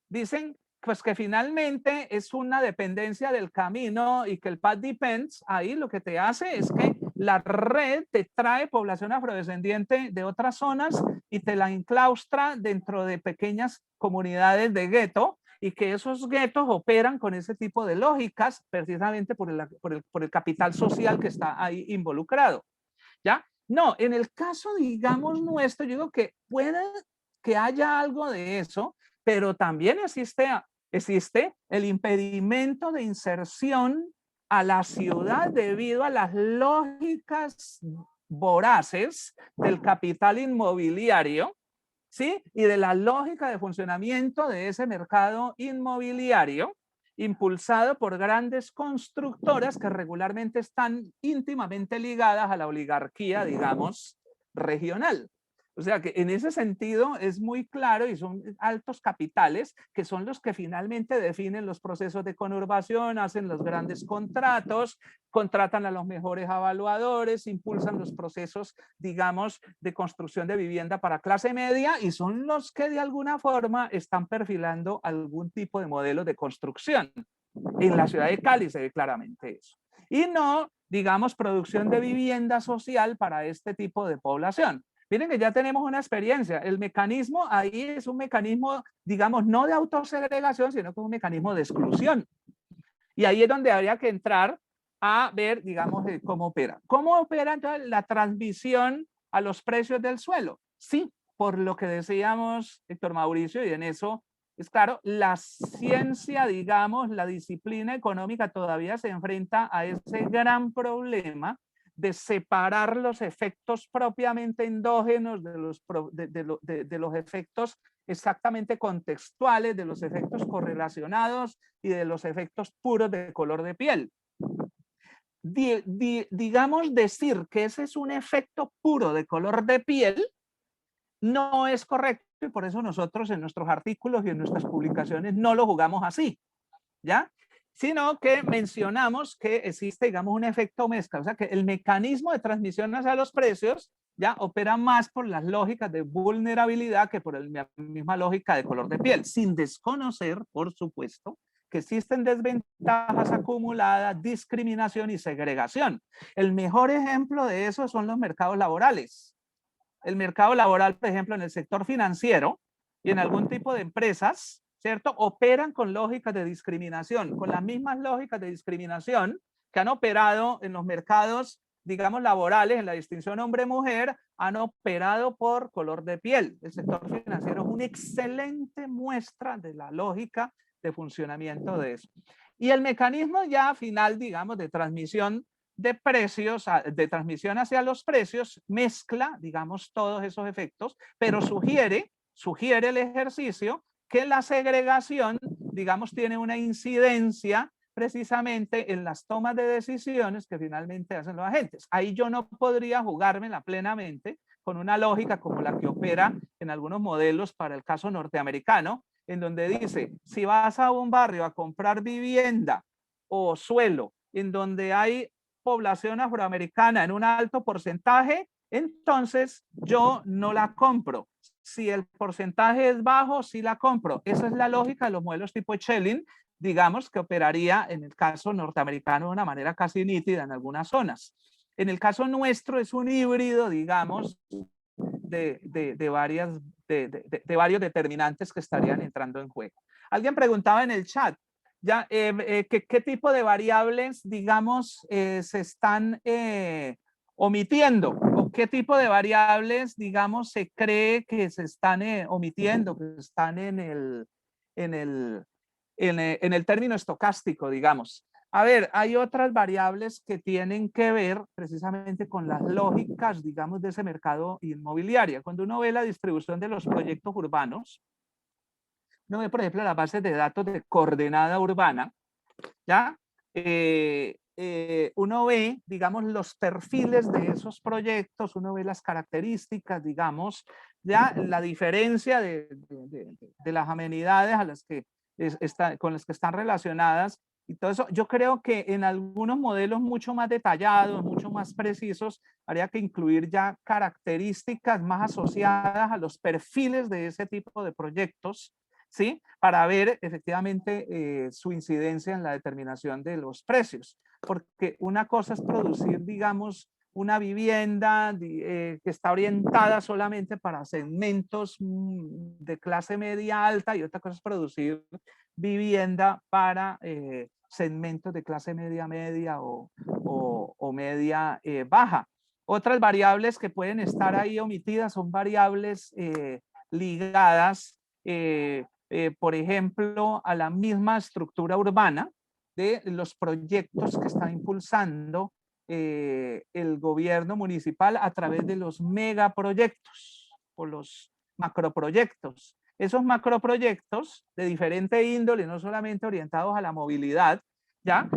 S3: dicen pues que finalmente es una dependencia del camino, y que el path depends, ahí lo que te hace es que la red te trae población afrodescendiente de otras zonas y te la enclaustra dentro de pequeñas comunidades de gueto, y que esos guetos operan con ese tipo de lógicas precisamente por el capital social que está ahí involucrado. ¿Ya? No, en el caso, digamos, nuestro, yo digo que puede que haya algo de eso, pero también existe el impedimento de inserción a la ciudad debido a las lógicas voraces del capital inmobiliario, ¿sí? Y de la lógica de funcionamiento de ese mercado inmobiliario, impulsado por grandes constructoras que regularmente están íntimamente ligadas a la oligarquía, digamos, regional. O sea que en ese sentido es muy claro, y son altos capitales que son los que finalmente definen los procesos de conurbación, hacen los grandes contratos, contratan a los mejores evaluadores, impulsan los procesos, digamos, de construcción de vivienda para clase media, y son los que de alguna forma están perfilando algún tipo de modelo de construcción. En la ciudad de Cali se ve claramente eso. Y no, digamos, producción de vivienda social para este tipo de población. Miren que ya tenemos una experiencia. El mecanismo ahí es un mecanismo, digamos, no de autosegregación, sino que es un mecanismo de exclusión. Y ahí es donde habría que entrar a ver, digamos, cómo opera. ¿Cómo opera entonces la transmisión a los precios del suelo? Sí, por lo que decíamos, Héctor Mauricio, y en eso es claro, la ciencia, digamos, la disciplina económica todavía se enfrenta a ese gran problema de separar los efectos propiamente endógenos de los efectos exactamente contextuales, de los efectos correlacionados y de los efectos puros de color de piel. Digamos, decir que ese es un efecto puro de color de piel no es correcto, y por eso nosotros en nuestros artículos y en nuestras publicaciones no lo jugamos así, ¿ya? sino que mencionamos que existe, digamos, un efecto mezcla, o sea que el mecanismo de transmisión hacia los precios ya opera más por las lógicas de vulnerabilidad que por la misma lógica de color de piel, sin desconocer, por supuesto, que existen desventajas acumuladas, discriminación y segregación. El mejor ejemplo de eso son los mercados laborales. El mercado laboral, por ejemplo, en el sector financiero y en algún tipo de empresas, ¿cierto? Operan con lógicas de discriminación, con las mismas lógicas de discriminación que han operado en los mercados, digamos, laborales, en la distinción hombre-mujer, han operado por color de piel. El sector financiero es una excelente muestra de la lógica de funcionamiento de eso. Y el mecanismo ya final, digamos, de transmisión de precios, de transmisión hacia los precios, mezcla, digamos, todos esos efectos, pero sugiere el ejercicio que la segregación, digamos, tiene una incidencia precisamente en las tomas de decisiones que finalmente hacen los agentes. Ahí yo no podría jugármela plenamente con una lógica como la que opera en algunos modelos para el caso norteamericano, en donde dice, si vas a un barrio a comprar vivienda o suelo, en donde hay población afroamericana en un alto porcentaje, entonces yo no la compro. Si el porcentaje es bajo, sí la compro. Esa es la lógica de los modelos tipo Schelling, digamos, que operaría en el caso norteamericano de una manera casi nítida en algunas zonas. En el caso nuestro es un híbrido, digamos, de varios determinantes que estarían entrando en juego. Alguien preguntaba en el chat, ya, ¿qué tipo de variables, digamos, se están omitiendo? ¿O qué tipo de variables, digamos, se cree que se están omitiendo, que están en el término estocástico, digamos? A ver, hay otras variables que tienen que ver precisamente con las lógicas, digamos, de ese mercado inmobiliario. Cuando uno ve la distribución de los proyectos urbanos, uno ve, por ejemplo, las bases de datos de coordenada urbana, ¿ya? Uno ve, digamos, los perfiles de esos proyectos, uno ve las características, digamos, ya la diferencia de las amenidades a las que con las que están relacionadas y todo eso. Yo creo que en algunos modelos mucho más detallados, mucho más precisos, habría que incluir ya características más asociadas a los perfiles de ese tipo de proyectos, ¿sí? Para ver efectivamente su incidencia en la determinación de los precios. Porque una cosa es producir, digamos, una vivienda que está orientada solamente para segmentos de clase media alta y otra cosa es producir vivienda para segmentos de clase media o media baja. Otras variables que pueden estar ahí omitidas son variables ligadas por ejemplo, a la misma estructura urbana de los proyectos que está impulsando el gobierno municipal a través de los megaproyectos o los macroproyectos. Esos macroproyectos de diferente índole, no solamente orientados a la movilidad, ¿ya?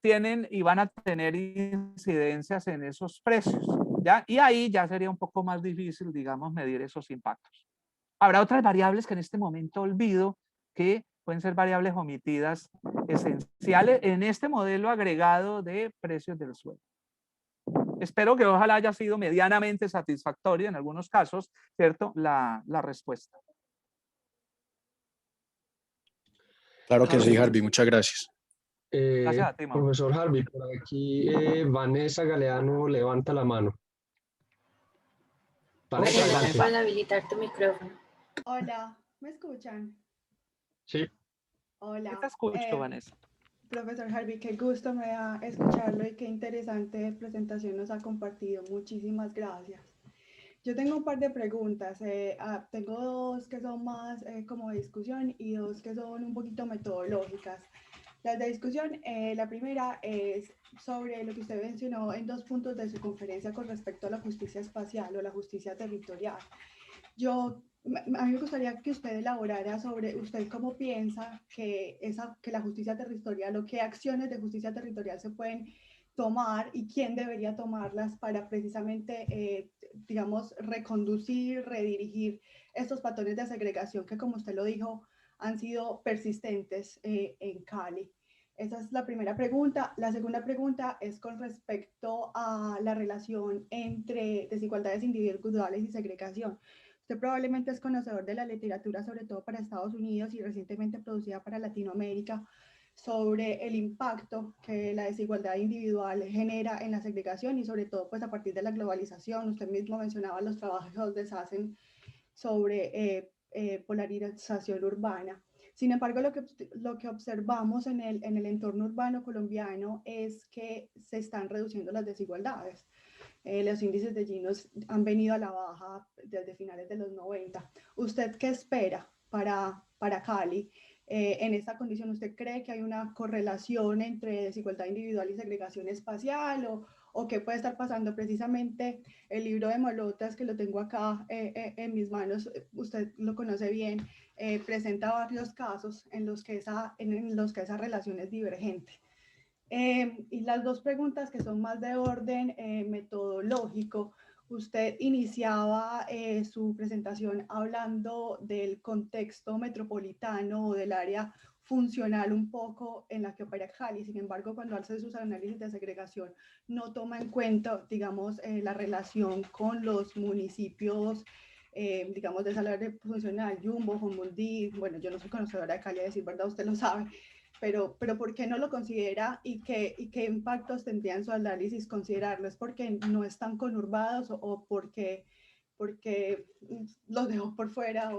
S3: Tienen y van a tener incidencias en esos precios, ¿ya? Y ahí ya sería un poco más difícil, digamos, medir esos impactos. Habrá otras variables que en este momento olvido que pueden ser variables omitidas esenciales en este modelo agregado de precios del suelo. Espero que ojalá haya sido medianamente satisfactoria en algunos casos, ¿cierto? La respuesta.
S4: Claro que sí, Harvey, muchas gracias.
S3: Gracias a ti, Mauro.
S2: Profesor Harvey, por aquí Vanessa Galeano levanta la mano. Vanessa,
S1: Vanessa,
S2: adelante.
S1: puedes habilitar tu micrófono.
S5: Hola, ¿me escuchan?
S2: Sí.
S5: Hola.
S3: Te escucho, Vanessa.
S5: Profesor Harvey, qué gusto me da escucharlo y qué interesante presentación nos ha compartido. Muchísimas gracias. Yo tengo un par de preguntas. Tengo dos que son más como discusión y dos que son un poquito metodológicas. Las de discusión, la primera es sobre lo que usted mencionó en dos puntos de su conferencia con respecto a la justicia espacial o la justicia territorial. A mí me gustaría que usted elaborara sobre usted cómo piensa que la justicia territorial o qué acciones de justicia territorial se pueden tomar y quién debería tomarlas para precisamente, digamos, reconducir, redirigir estos patrones de segregación que, como usted lo dijo, han sido persistentes en Cali. Esa es la primera pregunta. La segunda pregunta es con respecto a la relación entre desigualdades individuales y segregación. Usted probablemente es conocedor de la literatura, sobre todo para Estados Unidos y recientemente producida para Latinoamérica, sobre el impacto que la desigualdad individual genera en la segregación y sobre todo pues a partir de la globalización. Usted mismo mencionaba los trabajos que se hacen sobre polarización urbana. Sin embargo, lo que observamos en el entorno urbano colombiano es que se están reduciendo las desigualdades. Los índices de Gini han venido a la baja desde finales de los 90. ¿Usted qué espera para Cali? En esta condición, ¿usted cree que hay una correlación entre desigualdad individual y segregación espacial? ¿O qué puede estar pasando? Precisamente el libro de Molotas, que lo tengo acá en mis manos, usted lo conoce bien, presenta varios casos en los que esa relación es divergente. Y las dos preguntas que son más de orden metodológico, usted iniciaba su presentación hablando del contexto metropolitano o del área funcional un poco en la que opera Cali. Sin embargo, cuando hace sus análisis de segregación, no toma en cuenta, digamos, la relación con los municipios, digamos, de esa área funcional, Yumbo, Jumundí. Bueno, yo no soy conocedora de Cali, a decir verdad, usted lo sabe. Pero ¿por qué no lo considera y qué impactos tendría en su análisis considerarlo? ¿Es porque no están conurbados o porque los dejó por fuera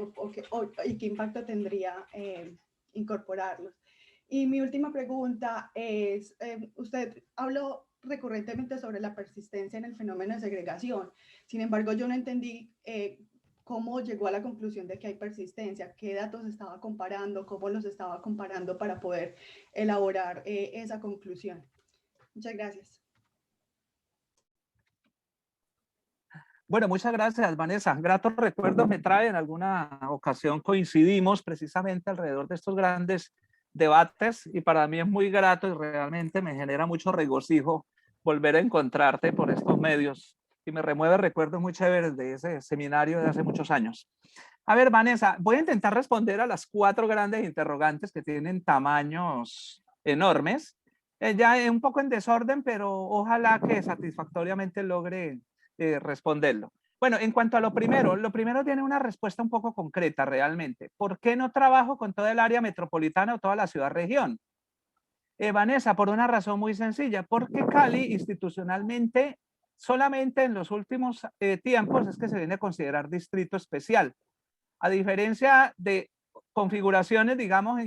S5: y qué impacto tendría incorporarlos? Y mi última pregunta es, usted habló recurrentemente sobre la persistencia en el fenómeno de segregación. Sin embargo, yo no entendí cómo llegó a la conclusión de que hay persistencia, qué datos estaba comparando, cómo los estaba comparando para poder elaborar esa conclusión. Muchas gracias.
S3: Bueno, muchas gracias, Vanessa. Gratos recuerdos me trae. En alguna ocasión coincidimos precisamente alrededor de estos grandes debates y para mí es muy grato y realmente me genera mucho regocijo volver a encontrarte por estos medios y me remueve recuerdos muy chéveres de ese seminario de hace muchos años. A ver, Vanessa, voy a intentar responder a las 4 grandes interrogantes que tienen tamaños enormes. Ya un poco en desorden, pero ojalá que satisfactoriamente logre responderlo. Bueno, en cuanto a lo primero tiene una respuesta un poco concreta realmente. ¿Por qué no trabajo con toda el área metropolitana o toda la ciudad-región? Vanessa, por una razón muy sencilla, porque Cali institucionalmente solamente en los últimos tiempos es que se viene a considerar distrito especial. A diferencia de configuraciones, digamos,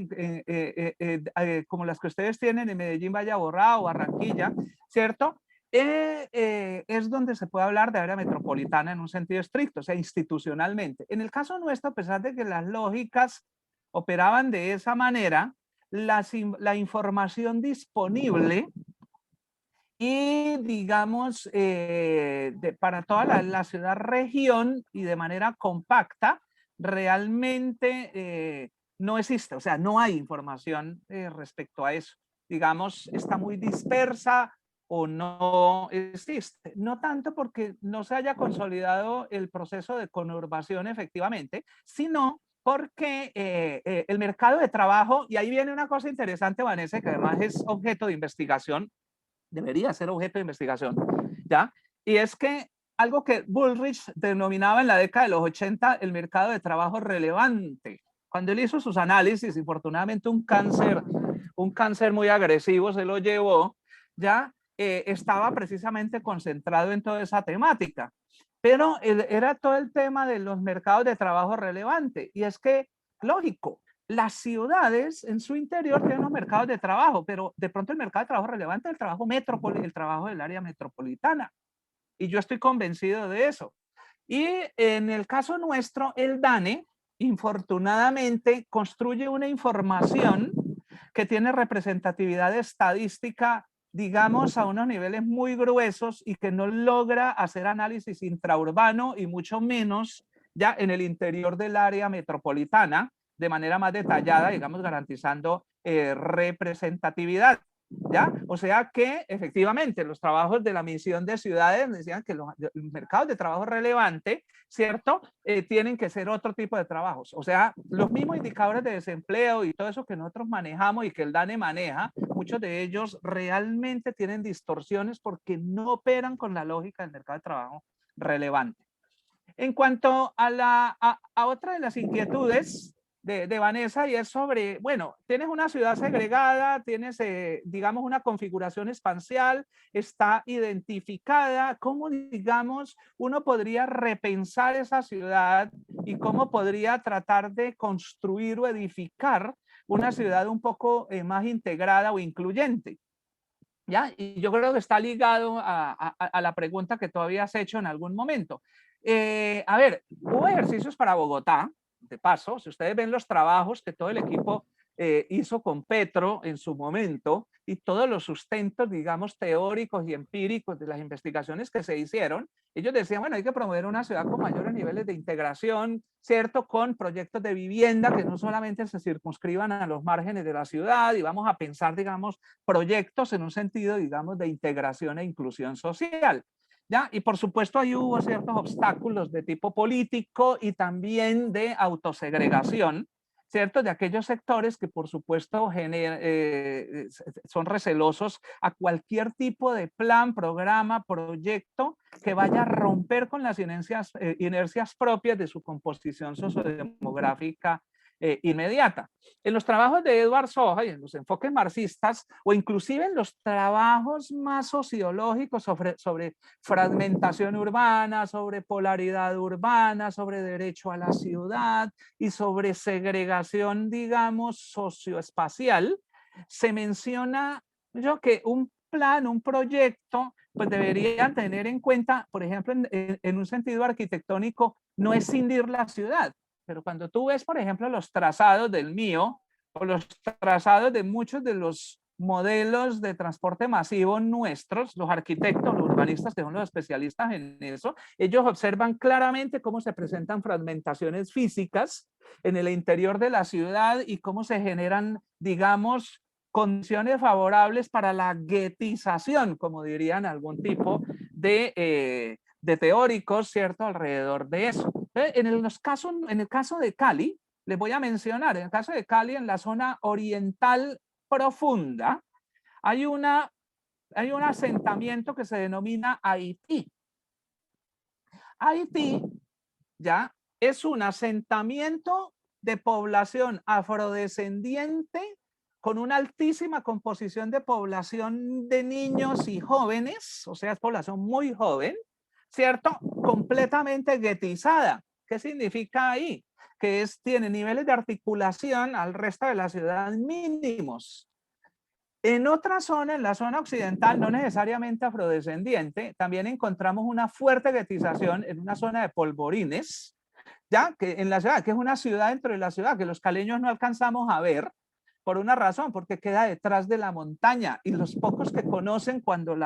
S3: como las que ustedes tienen en Medellín, Valle Aburrá o Barranquilla, ¿cierto? Es donde se puede hablar de área metropolitana en un sentido estricto, o sea, institucionalmente. En el caso nuestro, a pesar de que las lógicas operaban de esa manera, la información disponible y digamos para toda la ciudad-región y de manera compacta, realmente no existe, o sea, no hay información respecto a eso. Digamos, está muy dispersa o no existe. No tanto porque no se haya consolidado el proceso de conurbación efectivamente, sino porque el mercado de trabajo, y ahí viene una cosa interesante, Vanessa, que además es objeto de investigación, debería ser objeto de investigación, ¿ya? Y es que algo que Bullrich denominaba en la década de los 80 el mercado de trabajo relevante. Cuando él hizo sus análisis, infortunadamente un cáncer muy agresivo se lo llevó, ya estaba precisamente concentrado en toda esa temática. Pero era todo el tema de los mercados de trabajo relevante. Y es que, lógico, las ciudades en su interior tienen unos mercados de trabajo, pero de pronto el mercado de trabajo relevante es el trabajo el trabajo del área metropolitana. Y yo estoy convencido de eso. Y en el caso nuestro, el DANE, infortunadamente, construye una información que tiene representatividad estadística, digamos, a unos niveles muy gruesos y que no logra hacer análisis intraurbano y mucho menos ya en el interior del área metropolitana de manera más detallada, digamos, garantizando representatividad. ¿ya? O sea que efectivamente los trabajos de la misión de ciudades decían que los mercados de trabajo relevante, ¿cierto? Tienen que ser otro tipo de trabajos. O sea, los mismos indicadores de desempleo y todo eso que nosotros manejamos y que el DANE maneja, muchos de ellos realmente tienen distorsiones porque no operan con la lógica del mercado de trabajo relevante. En cuanto a otra de las inquietudes de Vanessa, y es sobre, bueno, tienes una ciudad segregada, tienes, digamos, una configuración espacial, está identificada, ¿cómo, digamos, uno podría repensar esa ciudad y cómo podría tratar de construir o edificar una ciudad un poco más integrada o incluyente? ¿Ya? Y yo creo que está ligado a la pregunta que tú habías hecho en algún momento. A ver, hubo ejercicios para Bogotá, de paso, si ustedes ven los trabajos que todo el equipo hizo con Petro en su momento y todos los sustentos, digamos, teóricos y empíricos de las investigaciones que se hicieron, ellos decían, bueno, hay que promover una ciudad con mayores niveles de integración, ¿cierto? Con proyectos de vivienda que no solamente se circunscriban a los márgenes de la ciudad y vamos a pensar, digamos, proyectos en un sentido, digamos, de integración e inclusión social. ¿Ya? Y por supuesto ahí hubo ciertos obstáculos de tipo político y también de autosegregación, ¿cierto? De aquellos sectores que por supuesto son recelosos a cualquier tipo de plan, programa, proyecto que vaya a romper con las inercias propias de su composición sociodemográfica inmediata. En los trabajos de Edward Soja y en los enfoques marxistas, o inclusive en los trabajos más sociológicos sobre fragmentación urbana, sobre polaridad urbana, sobre derecho a la ciudad y sobre segregación, digamos, socioespacial, se menciona yo que un plan, un proyecto, pues deberían tener en cuenta, por ejemplo, en un sentido arquitectónico, no escindir la ciudad. Pero cuando tú ves, por ejemplo, los trazados del mío o los trazados de muchos de los modelos de transporte masivo nuestros, los arquitectos, los urbanistas, que son los especialistas en eso, ellos observan claramente cómo se presentan fragmentaciones físicas en el interior de la ciudad y cómo se generan, digamos, condiciones favorables para la guetización, como dirían algún tipo de teóricos, ¿cierto?, alrededor de eso. En el caso de Cali, les voy a mencionar, en el caso de Cali, en la zona oriental profunda, hay un asentamiento que se denomina Haití. Haití, ya, es un asentamiento de población afrodescendiente con una altísima composición de población de niños y jóvenes, o sea, es población muy joven, ¿cierto? Completamente guetizada. ¿Qué significa ahí? Que tiene niveles de articulación al resto de la ciudad mínimos. En otra zona, en la zona occidental, no necesariamente afrodescendiente, también encontramos una fuerte guetización en una zona de polvorines, ya que en la ciudad, que es una ciudad dentro de la ciudad, que los caleños no alcanzamos a ver, por una razón, porque queda detrás de la montaña y los pocos que conocen cuando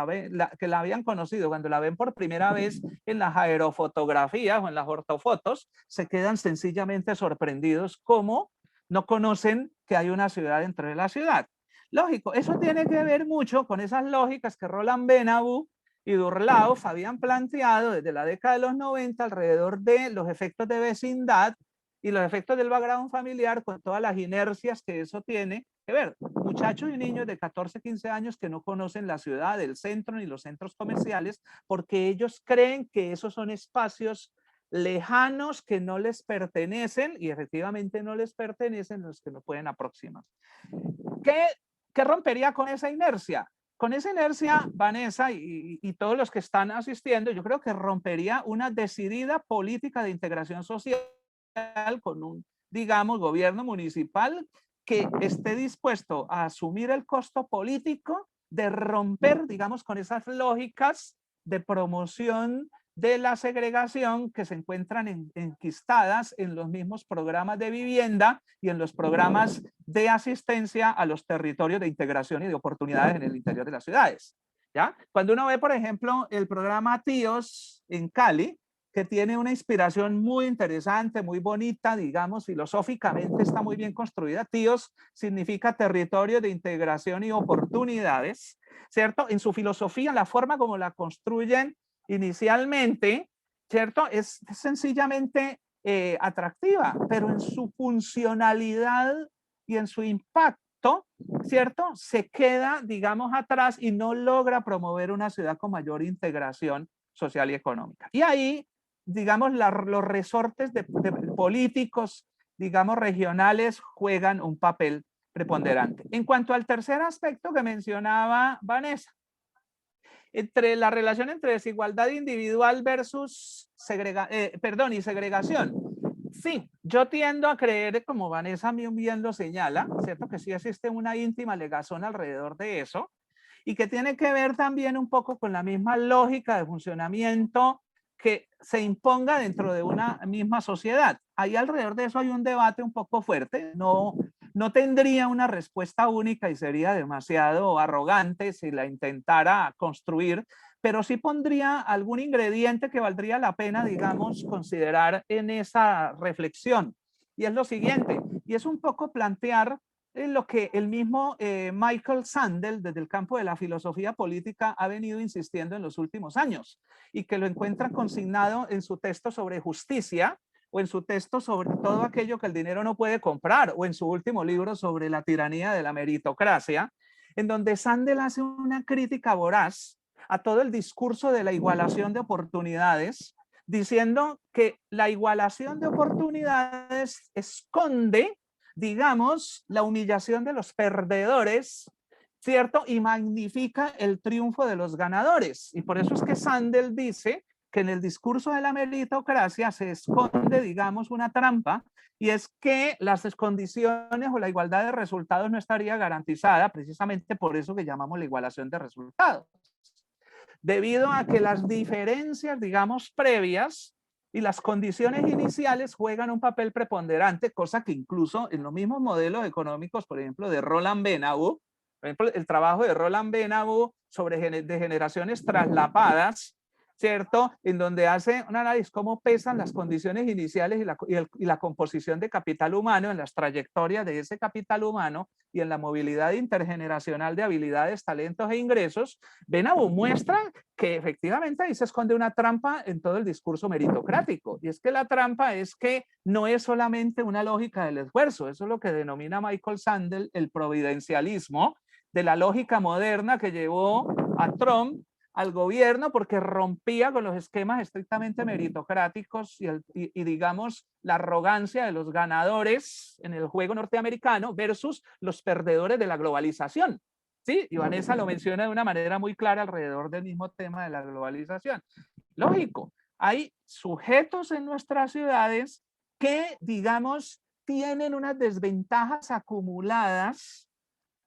S3: que la habían conocido, cuando la ven por primera vez en las aerofotografías o en las ortofotos, se quedan sencillamente sorprendidos como no conocen que hay una ciudad dentro de la ciudad. Lógico, eso tiene que ver mucho con esas lógicas que Roland Benabou y Durlauf habían planteado desde la década de los 90 alrededor de los efectos de vecindad y los efectos del background familiar con todas las inercias que eso tiene que ver. Muchachos y niños de 14, 15 años que no conocen la ciudad, el centro ni los centros comerciales porque ellos creen que esos son espacios lejanos que no les pertenecen y efectivamente no les pertenecen, los que no pueden aproximar. ¿Qué rompería con esa inercia? Con esa inercia, Vanessa y todos los que están asistiendo, yo creo que rompería una decidida política de integración social con un, digamos, gobierno municipal que esté dispuesto a asumir el costo político de romper, digamos, con esas lógicas de promoción de la segregación que se encuentran enquistadas en los mismos programas de vivienda y en los programas de asistencia a los territorios de integración y de oportunidades en el interior de las ciudades. ¿Ya? Cuando uno ve, por ejemplo, el programa TIOS en Cali, que tiene una inspiración muy interesante, muy bonita, digamos, filosóficamente está muy bien construida. TIOS significa territorio de integración y oportunidades, ¿cierto? En su filosofía, la forma como la construyen inicialmente, ¿cierto? Es sencillamente atractiva, pero en su funcionalidad y en su impacto, ¿cierto? Se queda, digamos, atrás y no logra promover una ciudad con mayor integración social y económica. Y ahí, digamos, los resortes de políticos, digamos, regionales juegan un papel preponderante. En cuanto al tercer aspecto que mencionaba Vanessa, entre la relación entre desigualdad individual versus segregación. Sí, yo tiendo a creer, como Vanessa bien lo señala, ¿cierto? Que sí existe una íntima ligazón alrededor de eso y que tiene que ver también un poco con la misma lógica de funcionamiento que se imponga dentro de una misma sociedad. Ahí alrededor de eso hay un debate un poco fuerte. No tendría una respuesta única y sería demasiado arrogante si la intentara construir, pero sí pondría algún ingrediente que valdría la pena, digamos, considerar en esa reflexión. Y es lo siguiente, y es un poco plantear lo que el mismo Michael Sandel, desde el campo de la filosofía política, ha venido insistiendo en los últimos años y que lo encuentra consignado en su texto sobre justicia o en su texto sobre todo aquello que el dinero no puede comprar o en su último libro sobre la tiranía de la meritocracia, en donde Sandel hace una crítica voraz a todo el discurso de la igualación de oportunidades, diciendo que la igualación de oportunidades esconde, digamos, la humillación de los perdedores, ¿cierto? Y magnifica el triunfo de los ganadores. Y por eso es que Sandel dice que en el discurso de la meritocracia se esconde, digamos, una trampa, y es que las condiciones o la igualdad de resultados no estaría garantizada, precisamente por eso que llamamos la igualación de resultados. Debido a que las diferencias, digamos, previas y las condiciones iniciales juegan un papel preponderante, cosa que incluso en los mismos modelos económicos, por ejemplo, de Roland Benabou, por ejemplo, el trabajo de Roland Benabou sobre de generaciones traslapadas, ¿cierto? En donde hace un análisis cómo pesan las condiciones iniciales y la composición de capital humano en las trayectorias de ese capital humano y en la movilidad intergeneracional de habilidades, talentos e ingresos. Benabou muestra que efectivamente ahí se esconde una trampa en todo el discurso meritocrático. Y es que la trampa es que no es solamente una lógica del esfuerzo, eso es lo que denomina Michael Sandel el providencialismo de la lógica moderna que llevó a Trump al gobierno porque rompía con los esquemas estrictamente meritocráticos y digamos la arrogancia de los ganadores en el juego norteamericano versus los perdedores de la globalización. Sí, y Vanessa lo menciona de una manera muy clara alrededor del mismo tema de la globalización. Lógico, hay sujetos en nuestras ciudades que, digamos, tienen unas desventajas acumuladas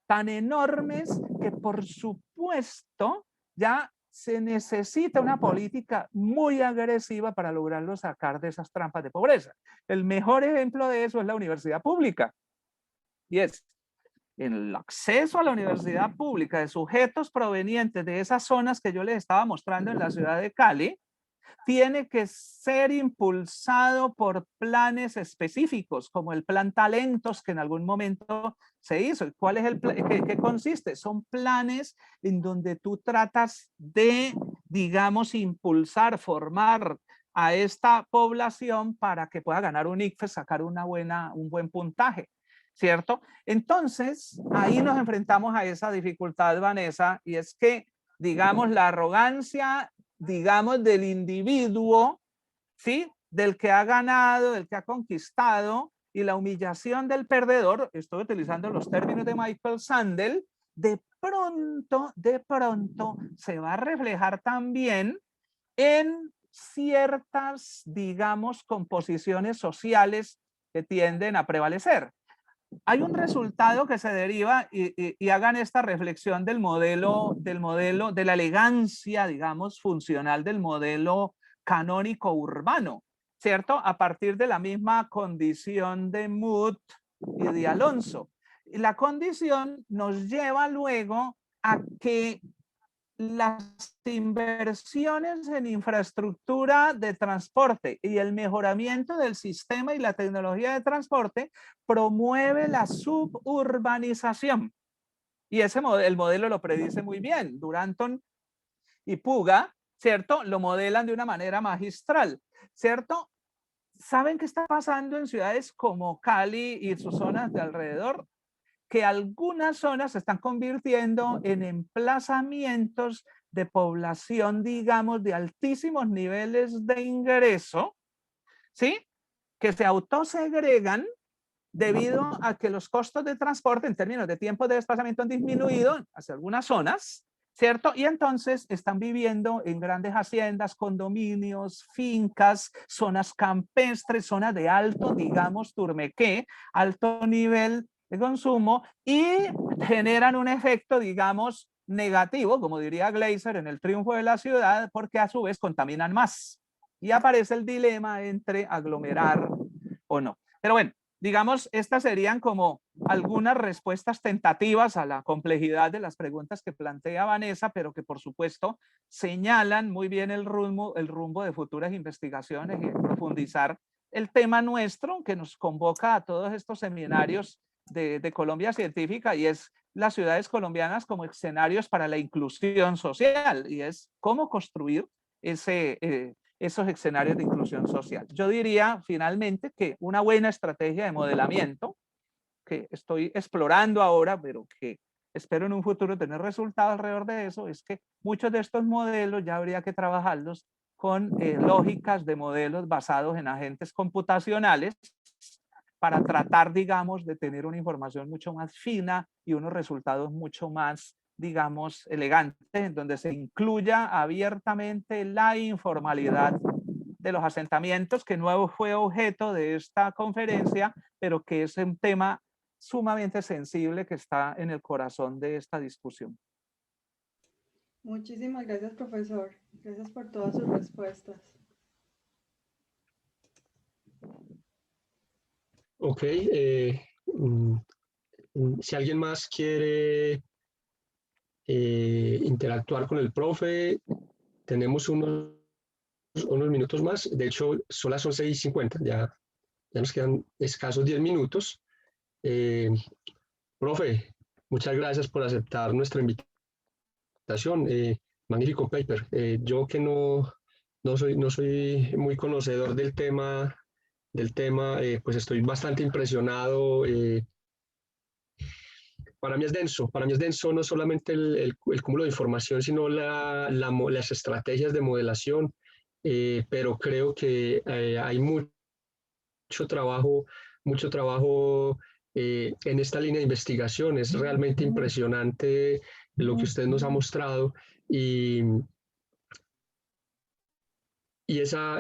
S3: tan enormes que, por supuesto, ya se necesita una política muy agresiva para lograrlo sacar de esas trampas de pobreza. El mejor ejemplo de eso es la universidad pública. Y es el acceso a la universidad pública de sujetos provenientes de esas zonas que yo les estaba mostrando en la ciudad de Cali, tiene que ser impulsado por planes específicos, como el Plan Talentos que en algún momento se hizo. ¿Cuál es el plan? ¿Qué consiste? Son planes en donde tú tratas de, digamos, impulsar, formar a esta población para que pueda ganar un ICFES, sacar un buen puntaje, ¿cierto? Entonces, ahí nos enfrentamos a esa dificultad, Vanessa, y es que, digamos, la arrogancia, digamos, del individuo, ¿sí? Del que ha ganado, del que ha conquistado, y la humillación del perdedor, estoy utilizando los términos de Michael Sandel, de pronto se va a reflejar también en ciertas, digamos, composiciones sociales que tienden a prevalecer. Hay un resultado que se deriva y hagan esta reflexión del modelo, de la elegancia, digamos, funcional del modelo canónico urbano, ¿cierto? A partir de la misma condición de Mood y de Alonso. Y la condición nos lleva luego a que las inversiones en infraestructura de transporte y el mejoramiento del sistema y la tecnología de transporte promueve la suburbanización. Y el modelo lo predice muy bien. Duranton y Puga, ¿cierto? Lo modelan de una manera magistral, ¿cierto? ¿Saben qué está pasando en ciudades como Cali y sus zonas de alrededor? Que algunas zonas se están convirtiendo en emplazamientos de población, digamos, de altísimos niveles de ingreso, ¿sí? Que se autosegregan debido a que los costos de transporte en términos de tiempo de desplazamiento han disminuido hacia algunas zonas, ¿cierto? Y entonces están viviendo en grandes haciendas, condominios, fincas, zonas campestres, zonas de alto, digamos, turmequé, alto nivel de consumo, y generan un efecto, digamos, negativo, como diría Gleiser en El triunfo de la ciudad, porque a su vez contaminan más. Y aparece el dilema entre aglomerar o no. Pero bueno, digamos, estas serían como algunas respuestas tentativas a la complejidad de las preguntas que plantea Vanessa, pero que por supuesto señalan muy bien el rumbo de futuras investigaciones y profundizar el tema nuestro que nos convoca a todos estos seminarios de Colombia Científica, y es las ciudades colombianas como escenarios para la inclusión social, y es cómo construir esos escenarios de inclusión social. Yo diría finalmente que una buena estrategia de modelamiento que estoy explorando ahora, pero que espero en un futuro tener resultados alrededor de eso, es que muchos de estos modelos ya habría que trabajarlos con lógicas de modelos basados en agentes computacionales para tratar, digamos, de tener una información mucho más fina y unos resultados mucho más, digamos, elegantes, en donde se incluya abiertamente la informalidad de los asentamientos, que no fue objeto de esta conferencia, pero que es un tema sumamente sensible que está en el corazón de esta discusión.
S5: Muchísimas gracias, profesor. Gracias por todas sus respuestas.
S2: Ok, si alguien más quiere interactuar con el profe, tenemos unos minutos más. De hecho, son las 11:50, ya nos quedan escasos 10 minutos. Profe, muchas gracias por aceptar nuestra invitación. Magnífico paper. Yo que no soy muy conocedor del tema, pues estoy bastante impresionado. Para mí es denso no solamente el cúmulo de información, sino las estrategias de modelación, pero creo que hay mucho trabajo en esta línea de investigación. Es realmente impresionante lo que usted nos ha mostrado, y esa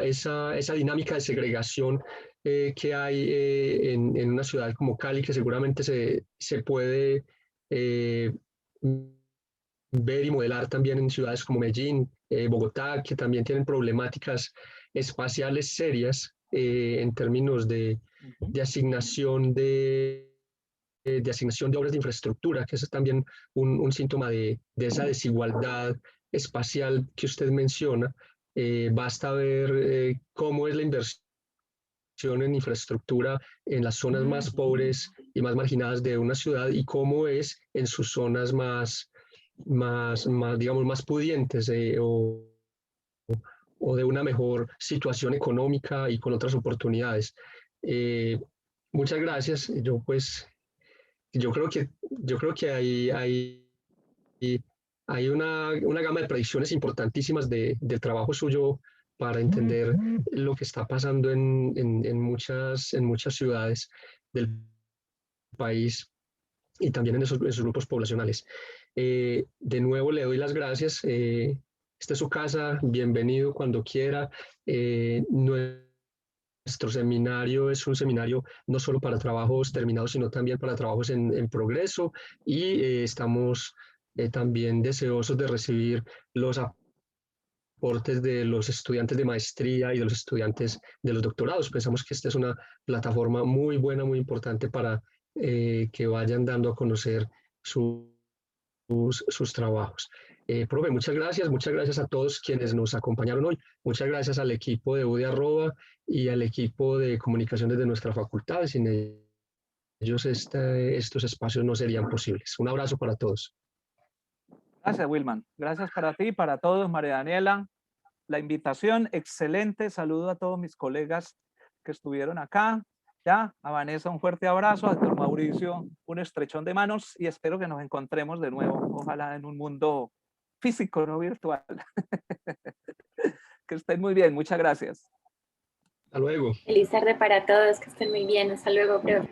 S2: dinámica de segregación que hay en una ciudad como Cali, que seguramente se puede ver y modelar también en ciudades como Medellín, Bogotá, que también tienen problemáticas espaciales serias en términos de asignación de obras de infraestructura, que es también un síntoma de esa desigualdad espacial que usted menciona. Basta ver cómo es la inversión en infraestructura en las zonas más pobres y más marginadas de una ciudad, y cómo es en sus zonas digamos, más pudientes, o de una mejor situación económica y con otras oportunidades. Muchas gracias. Yo creo que hay una gama de predicciones importantísimas del trabajo suyo para entender lo que está pasando en muchas ciudades del país y también en esos grupos poblacionales. De nuevo le doy las gracias. Esta es su casa, bienvenido cuando quiera. Nuestro seminario es un seminario no solo para trabajos terminados, sino también para trabajos en progreso, y estamos también deseosos de recibir los aportes de los estudiantes de maestría y de los estudiantes de los doctorados. Pensamos que esta es una plataforma muy buena, muy importante para que vayan dando a conocer sus trabajos. Profe, muchas gracias a todos quienes nos acompañaron hoy. Muchas gracias al equipo de UDI Arroba y al equipo de comunicaciones de nuestra facultad. Sin ellos estos espacios no serían posibles. Un abrazo para todos.
S3: Gracias, Wilman. Gracias para ti y para todos, María Daniela. La invitación, excelente. Saludo a todos mis colegas que estuvieron acá. Ya, a Vanessa un fuerte abrazo, a don Mauricio un estrechón de manos y espero que nos encontremos de nuevo, ojalá en un mundo físico, no virtual. Que estén muy bien, muchas gracias.
S2: Hasta luego.
S1: Feliz tarde para todos, que estén muy bien. Hasta luego, profe.